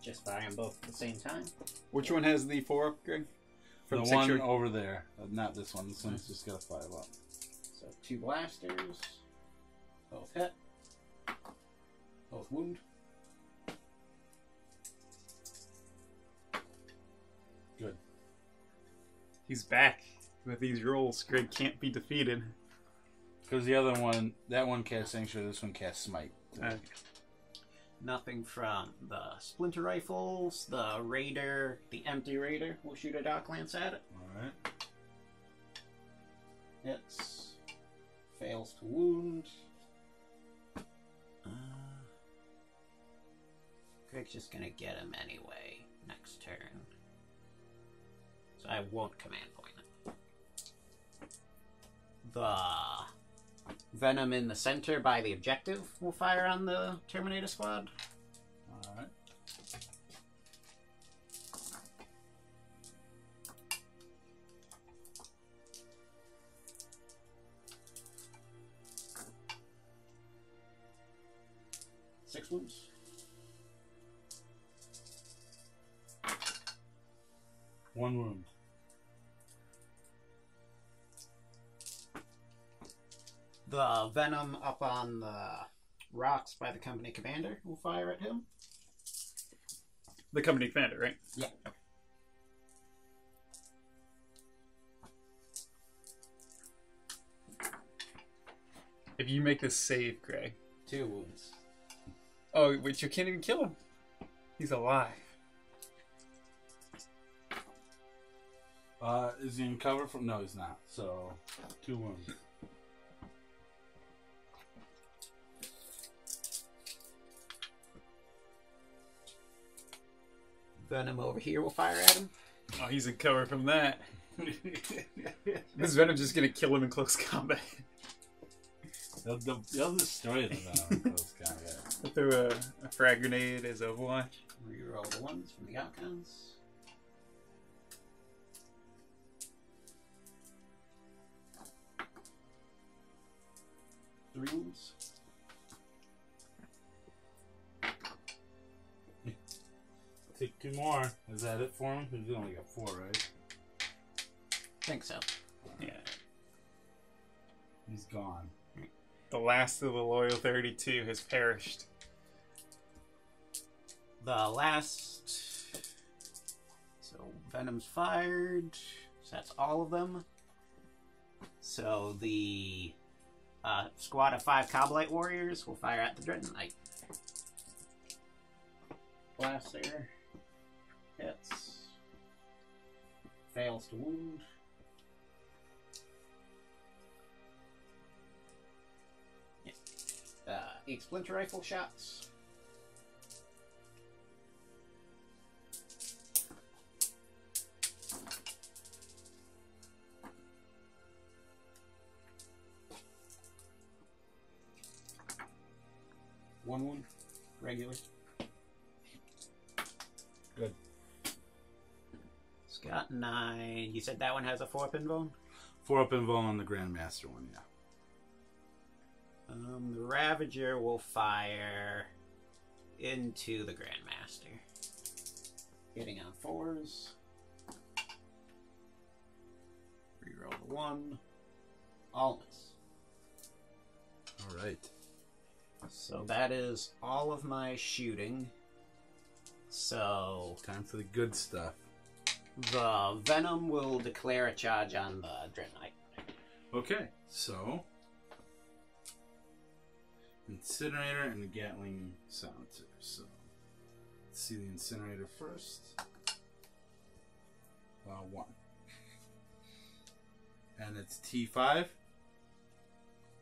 Just firing both at the same time. Which one has the 4 up, Greg? The From one Sanctuary? over there. Not this one. This one's just got a 5 up. So 2 blasters. Both hit. Both wound. Good. He's back. With these rolls, Greg can't be defeated. Because the other one, that one casts Sanctuary, this one casts Smite. Nothing from the Splinter Rifles, the Raider, the Empty Raider will shoot a Dark Lance at it. Alright. Hits. Fails to wound. Greg's just gonna get him anyway next turn. So I won't command point it. The Venom in the center by the objective will fire on the Terminator squad. Alright. Six wounds. One wound. The venom up on the rocks by the company commander will fire at him. The company commander, right? Yeah. If you make this save, Greg. 2 wounds. Oh, wait, you can't even kill him. He's alive. Is he in cover from? No, he's not. So, 2 wounds. Venom over here will fire at him. Oh, he's in cover from that. This Venom's just gonna kill him in close combat. They'll destroy the Venom in close combat. I'll throw a frag grenade as Overwatch. Reroll the ones from the outcomes. Three wounds. Take 2 more. Is that it for him? He's only got 4, right? Think so. Yeah. He's gone. The last of the loyal 32 has perished. The last. So Venom's fired. So that's all of them. So the squad of 5 Coblite warriors will fire at the Dread Knight. Blaster. Hits. Fails to wound. Yeah. 8 splinter rifle shots. One wound. Regular. Good. It's got 9. You said that one has a 4-pin bone? 4 up and on the Grandmaster one, yeah. The Ravager will fire into the Grandmaster. Hitting on 4s. Reroll the 1. All miss. Alright. So that is all of my shooting. So Time for the good stuff. the Venom will declare a charge on the Dread Knight. Okay, so Incinerator and Gatling Silencer. So let's see the Incinerator first. 1. And it's T5.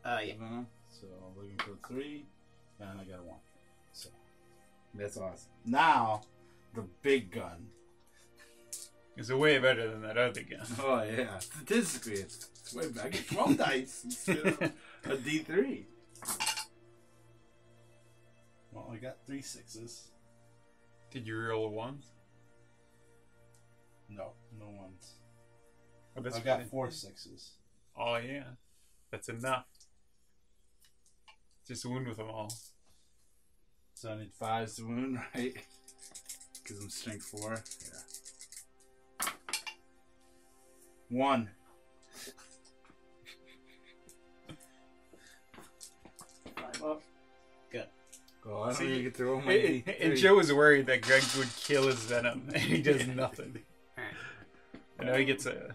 Yeah. Venom. So looking for 3. And I got a 1. So that's awesome. Now the big gun. It's way better than that other gun. Oh yeah. Statistically it's way back. I get 12 dice instead of a D3. Well, I got 3 6s. Did you roll a 1? No, no ones. Oh, that's I got fine. 4 6s. Oh, yeah. That's enough. Just wound with them all. So I need 5s to wound, right? Because I'm strength 4. Yeah. 1. Five up. Good. Oh, I don't See, even get to roll my And D3. Joe was worried that Greg would kill his Venom, and he does nothing. Alright. I know he gets a...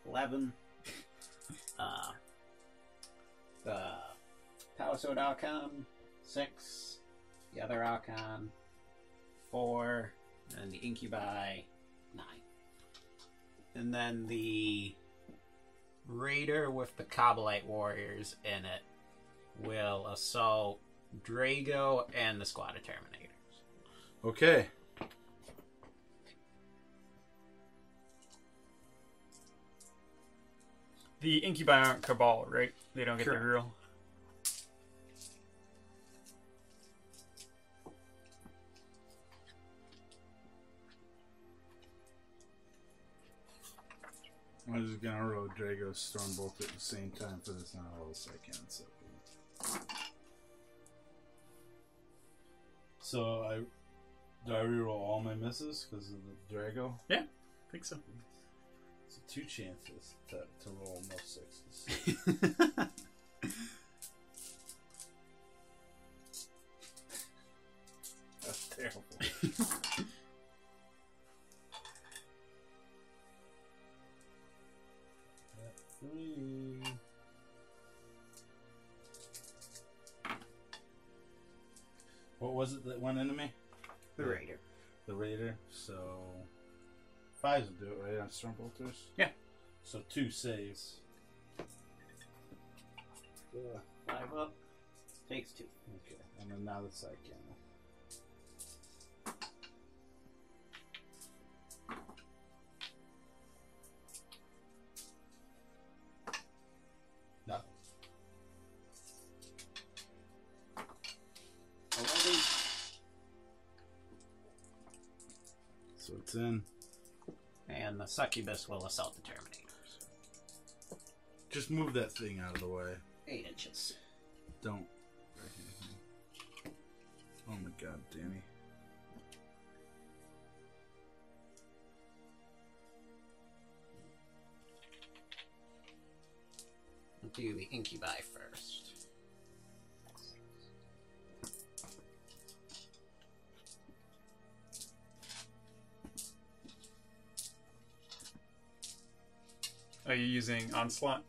11. The Power Sword Archon, 6. The other Archon, 4. And the Incubi, 9. And then the Raider with the Coblite warriors in it will assault Drago and the Squad of Terminators. Okay. The Incubi aren't Cabal, right? They don't get Correct. the reroll. I'm just gonna roll Drago Stormbolt at the same time for this, and I'll roll a second. So do I reroll all my misses because of the Drago? Yeah, I think so. So 2 chances to roll no 6s. terrible. Three. What was it that went into me? The Raider. The Raider. So 5s will do it, right? On Stormbolters? Yeah. So 2 saves. 5 up. Takes 2. Okay. And then now the side cannon. Nothing. 11. So it's in. And the Succubus will assault the Terminators. Just move that thing out of the way. 8 inches. Don't break anything. Oh my god, Danny. We'll do the Incubi first. Are you using Onslaught?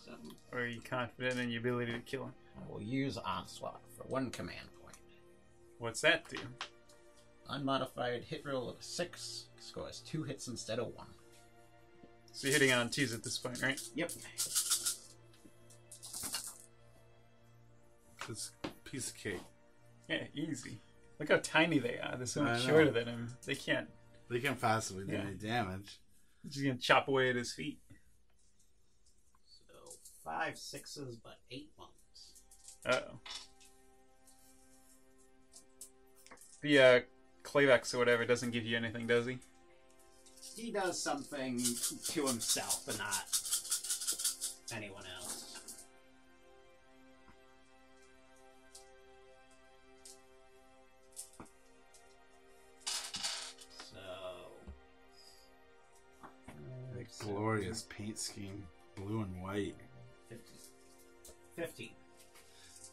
So Or are you confident in your ability to kill him? I will use Onslaught for 1 command point. What's that do? Unmodified hit roll of a 6 scores 2 hits instead of 1. So you're hitting on 2s at this point, right? Yep. This piece of cake. Yeah, easy. Look how tiny they are. They're so I much know. shorter than him. They can't. They can't possibly do Yeah. any damage. They're just gonna chop away at his feet. So 5 6s, but 8 1s. Uh-oh. The Clavex or whatever doesn't give you anything, does he? He does something to himself, but not anyone else. So That glorious paint scheme. Blue and white. 15.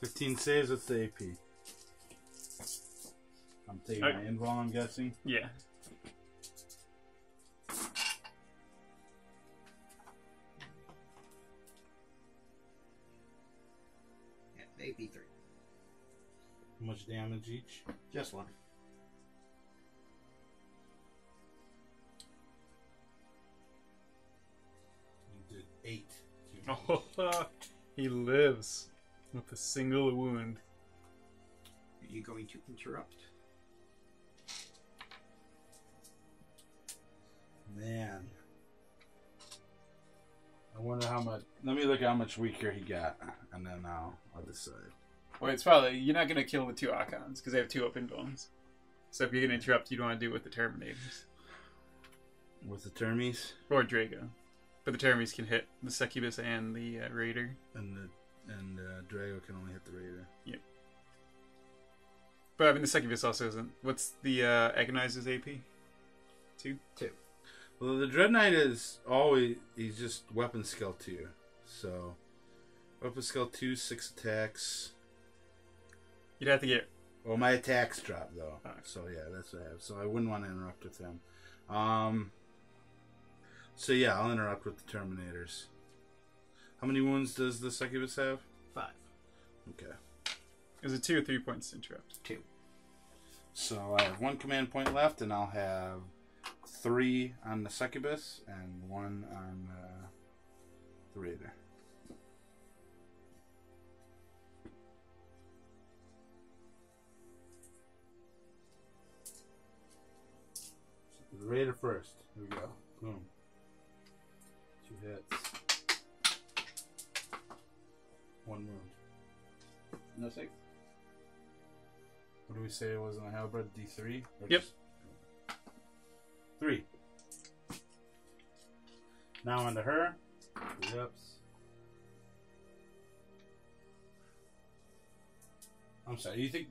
15 saves with the AP. I'm taking my invul, I'm guessing. Yeah. Yeah, 83. How much damage each? Just 1. You did 8. Oh, he lives with a single wound. Are you going to interrupt? Man. I wonder how much. Let me look at how much weaker he got, and then I'll decide. Well, it's probably you're not gonna kill the 2 Archons because they have 2 open bones. So if you're gonna interrupt, you'd want to do it with the Terminators With the Termies or Drago. But the Termies can hit the Succubus and the Raider. and Drago can only hit the Raider. Yep. But I mean, the Succubus also isn't. What's the Agonizer's AP? 2? 2. Well, the Dread Knight is always, he's just weapon skill 2. So, weapon skill 2, 6 attacks. You'd have to get. Well, my attacks drop though. Okay. So yeah, that's what I have. So I wouldn't want to interrupt with him. So yeah, I'll interrupt with the Terminators. How many wounds does the Succubus have? 5. Okay. Is it 2 or 3 points to interrupt? 2. So I have 1 command point left, and I'll have 3 on the Succubus and 1 on the Raider. The Raider first. Here we go. Boom. 2 hits. 1 wound. No 6. What do we say it was in the halberd? D3? Or Yep. just- 3. Now onto her. 3 ups. I'm sorry, you think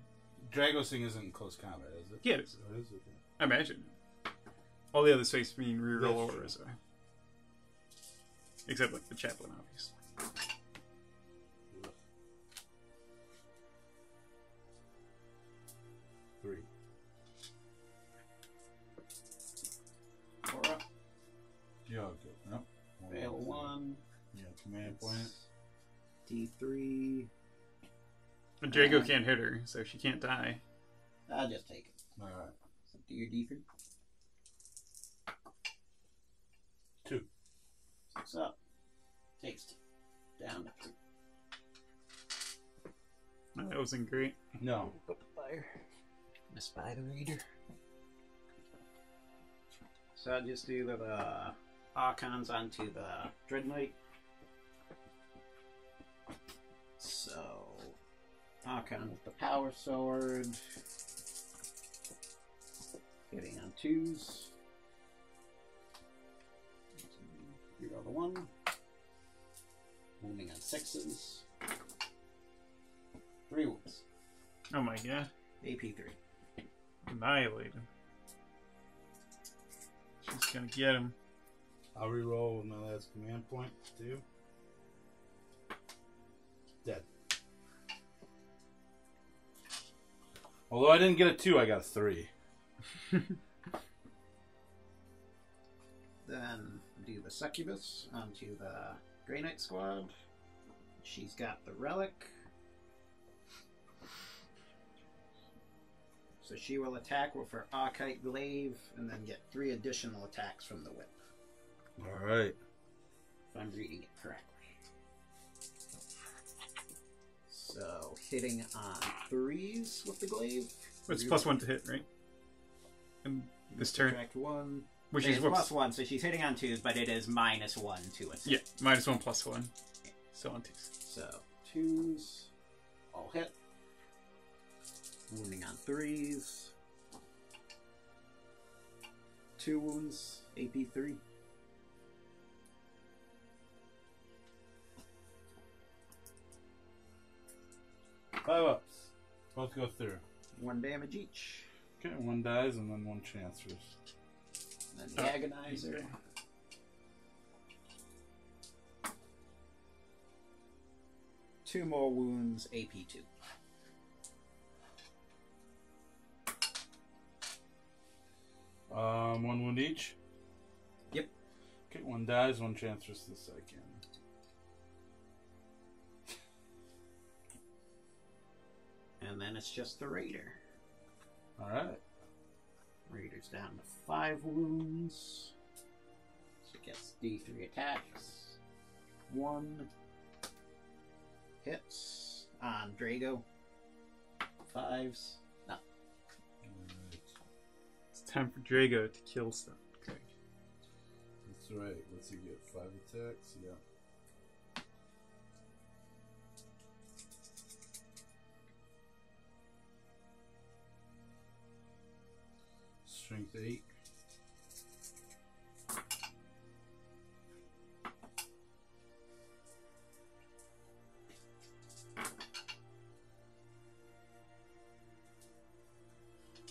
Drago's thing isn't in close combat, is it? Yeah, it is. Oh, it is? Okay. I imagine. All the other space being reroll That's true. orders are. Except like the chaplain, obviously. Ugh. 3. Yeah, okay. Yep. Fail 1. Yeah, command point. D3. And Drago can't hit her, so she can't die. I'll just take it. Alright. So do your D3. 2. 6 up. Takes 2. Down to 2. Oh, that wasn't great. No. Put the fire. Miss by the reader. So I'll just do the Archons onto the Dread Knight. So, Archon with the Power Sword. Hitting on 2s. Reroll the 1. Wounding on 6s. 3 wounds. Oh my god. AP 3. Annihilate him. She's gonna get him. I'll reroll with my last command point, too. Dead. Although I didn't get a 2, I got a 3. Then do the Succubus onto the Grey Knight squad. She's got the Relic. So she will attack with her Archite Glaive and then get 3 additional attacks from the whip. Alright. If I'm reading it correctly. So hitting on 3s with the glaive. It's +1 to hit, right? And this turn. Subtract 1. Which It's is +1, so she's hitting on 2s, but it is -1 to attack. Yeah, -1 +1. So on 2s. So 2s. All hit. Wounding on 3s. 2 wounds. AP 3. Five ups. Both go through. 1 damage each. Okay, 1 dies and then 1 transfers. And then the Agonizer. Okay. Two more wounds. AP 2. One wound each? Yep. Okay, 1 dies, 1 transfers to the second. And then it's just the Raider. Alright. Raider's down to 5 wounds. She gets D3 attacks. 1 hits on Drago. 5s. No. Alright. It's time for Drago to kill stuff. Okay. That's right. What's he get? 5 attacks? Yeah. Strength 8.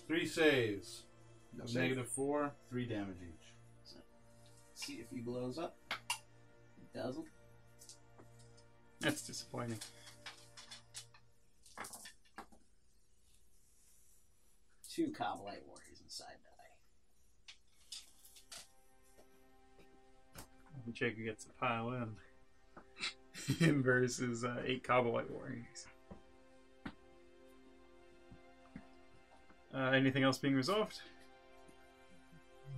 Three saves. No save. -4, 3 damage each. So, see if he blows up. He doesn't. That's disappointing. Two Coblite warriors inside die. Jacob gets a pile in. Versus 8 Cobalite warriors. Anything else being resolved?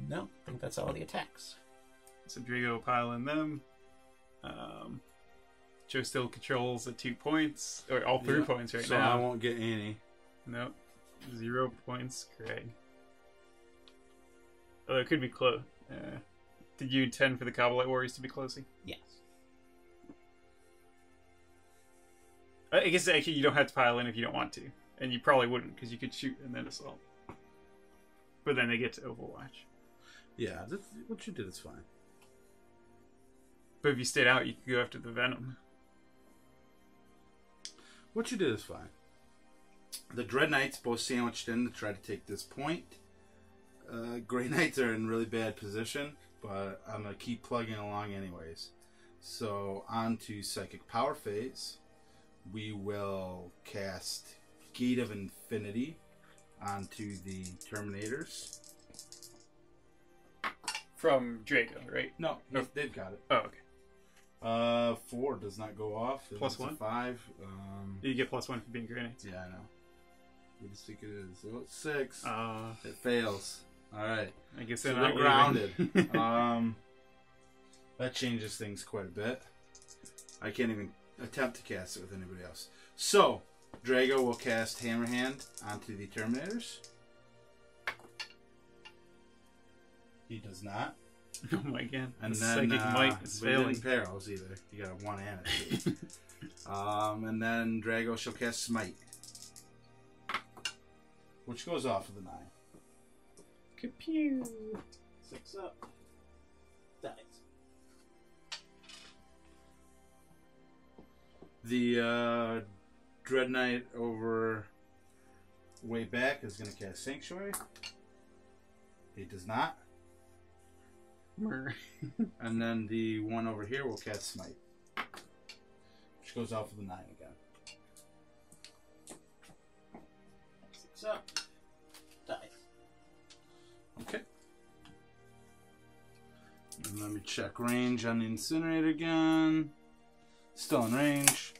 No, I think that's all the attacks. So Drago pile in them. Joe still controls at 2 points, or all 3 points right so now. I won't get any. Nope. 0 points, Greg. Oh, it could be close. Did you intend for the Cobalite warriors to be closing? Yes. I guess actually you don't have to pile in if you don't want to. And you probably wouldn't, because you could shoot and then assault. But then they get to Overwatch. Yeah, what you did is fine. But if you stayed out, you could go after the Venom. What you did is fine. The Dread Knights both sandwiched in to try to take this point. Grey Knights are in really bad position, but I'm going to keep plugging along anyways. So, on to Psychic Power phase. We will cast Gate of Infinity onto the Terminators. from Drago, right? No, No. they've got it. Oh, okay. 4 does not go off. Plus It's a 1? 5. You get +1 for being grenade. Yeah, I know. What do you think it is? Oh, it's 6. Uh, It fails. All right. I guess So they're they're not grounded. leaving. That changes things quite a bit. I can't even attempt to cast it with anybody else. So, Drago will cast Hammer Hand onto the Terminators. He does not. Oh my god. And The then psychic might is we didn't failing. Barrows either. You got a 1 and a 2. And then Drago shall cast Smite, which goes off with a 9. Kapew. 6 up. Dies. The Dread Knight over way back is going to cast Sanctuary. He does not. Mer. And then the one over here will cast Smite, which goes off with a 9 again. 6 up. Dies. Okay. And let me check range on the Incinerator again. Still in range.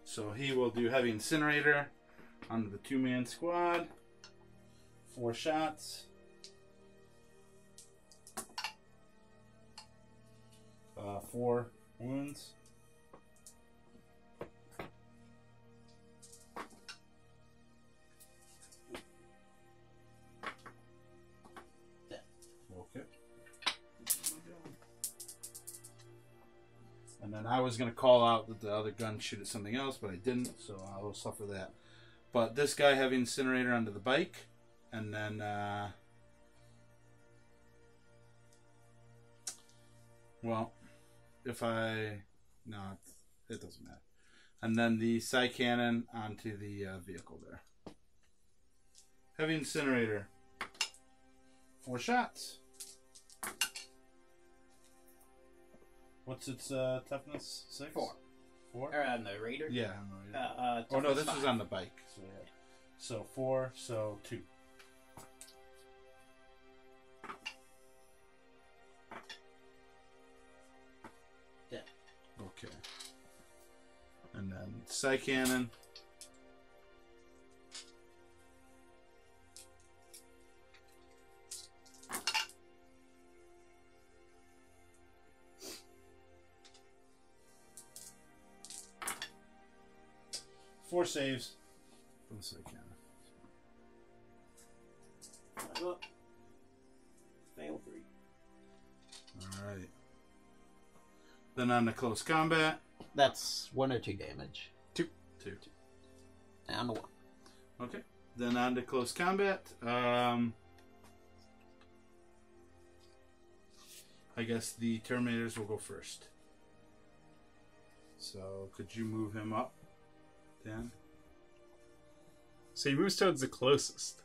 So he will do Heavy Incinerator onto the 2-man squad. 4 shots. 4 wounds. Okay. And then I was going to call out that the other gun shoot at something else, but I didn't, so I will suffer that. But this guy having Incinerator onto the bike, and then well, if I no, it doesn't matter. And then the Psy Cannon onto the vehicle there. Heavy Incinerator. 4 shots. What's its toughness? 6? 4. 4? Or on the Raider? Yeah. Uh, Oh no, this toughness was 5. on the bike. So, yeah. So 4, so 2. Yeah. Okay. And then Psy Cannon. Four saves. For the Psy Cannon. 5 up. Fail 3. Alright. Then on the close combat. That's 1 or 2 damage. 2. Down to 1. Okay. Then on to close combat. I guess the Terminators will go first. So could you move him up, Dan? So he moves towards the closest.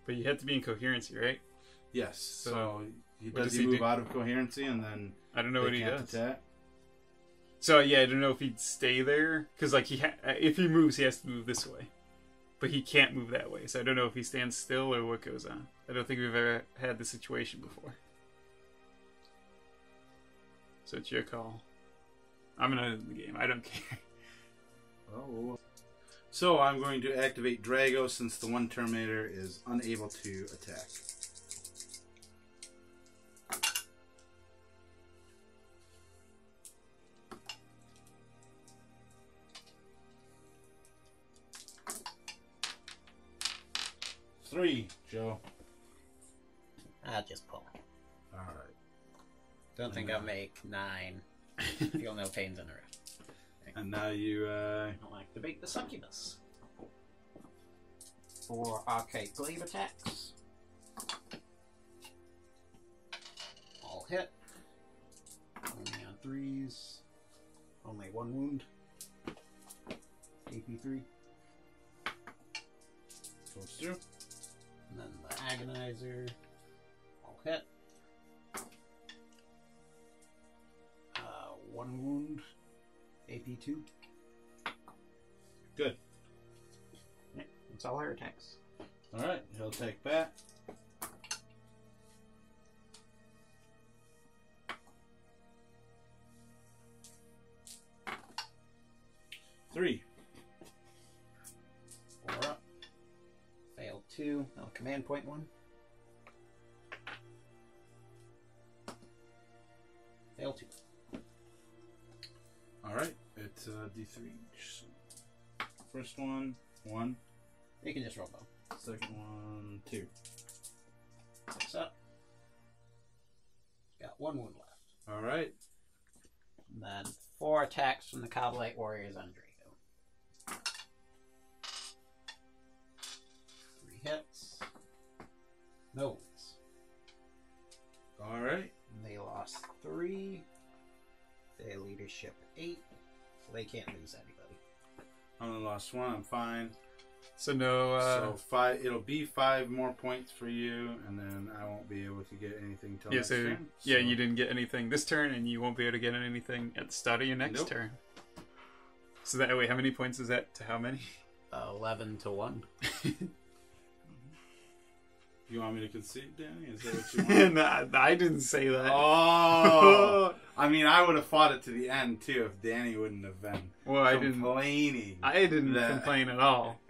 But you have to be in coherency, right? Yes. So he what does does he he move do? out of coherency and then I don't know they what he can't does. attack? So yeah, I don't know if he'd stay there because like if he moves, he has to move this way, but he can't move that way. So I don't know if he stands still or what goes on. I don't think we've ever had this situation before. So it's your call. I'm gonna end the game. I don't care. Oh. So I'm going to activate Drago since the one Terminator is unable to attack. Three, Joe. I'll just pull. All right. Don't think I'll make 9. Feel no pains in the wrist. And now you, I'll activate the succubus. 4 arcade glaive attacks. All hit. Only on 3s. Only 1 wound. AP3. goes through. And then the agonizer. All hit. 1 wound. AP2. Good. Yeah, that's all her attacks. All right, he'll take that. 3. 4 up. Failed 2. No, command point 1. Failed 2. Alright, it's D3. So, first one, 1. You can just roll both. Second one, 2. 6 up. Got 1 wound left. Alright. And then 4 attacks from the Coblite Warriors on Draco. 3 hits. No wounds. Alright. And they lost 3. Their leadership 8. So they can't lose anybody. I only lost 1, I'm fine. So no. So 5. It'll be 5 more points for you, and then I won't be able to get anything till next turn. Yeah, you didn't get anything this turn, and you won't be able to get anything at the start of your next turn. So that way, how many points is that to how many? 11 to 1. You want me to concede, Danny? Is that what you want? Nah, I didn't say that. Oh! I mean, I would have fought it to the end, too, if Danny wouldn't have been complaining. I didn't complain at all.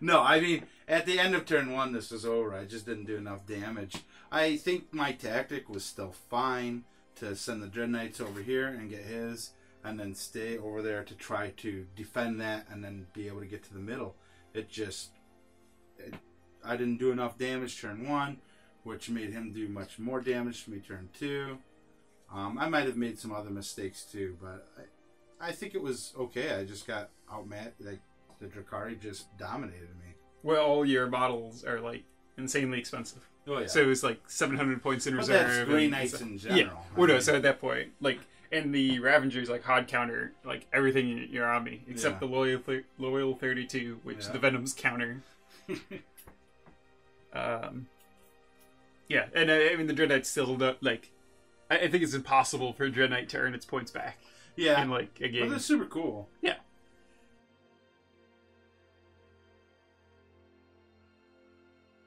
No, I mean, at the end of turn 1, this was over. I just didn't do enough damage. I think my tactic was still fine to send the Dread Knights over here and get his, and then stay over there to try to defend that and then be able to get to the middle. I didn't do enough damage turn 1, which made him do much more damage to me turn 2. I might have made some other mistakes too, but I think it was okay. I just got outmatched. Like, the Drukhari just dominated me. Well, all your models are like insanely expensive. Oh yeah. So it was like 700 points in reserve. That's Grey Knights in general. Yeah. Well, no, so at that point, like, and the Ravengers like hard counter like everything in your army except the loyal 32, which the Venoms counter. Yeah, and I mean the Dread Knight still like. I think it's impossible for a Dread Knight to earn its points back. Yeah, in like a game. But that's super cool. Yeah,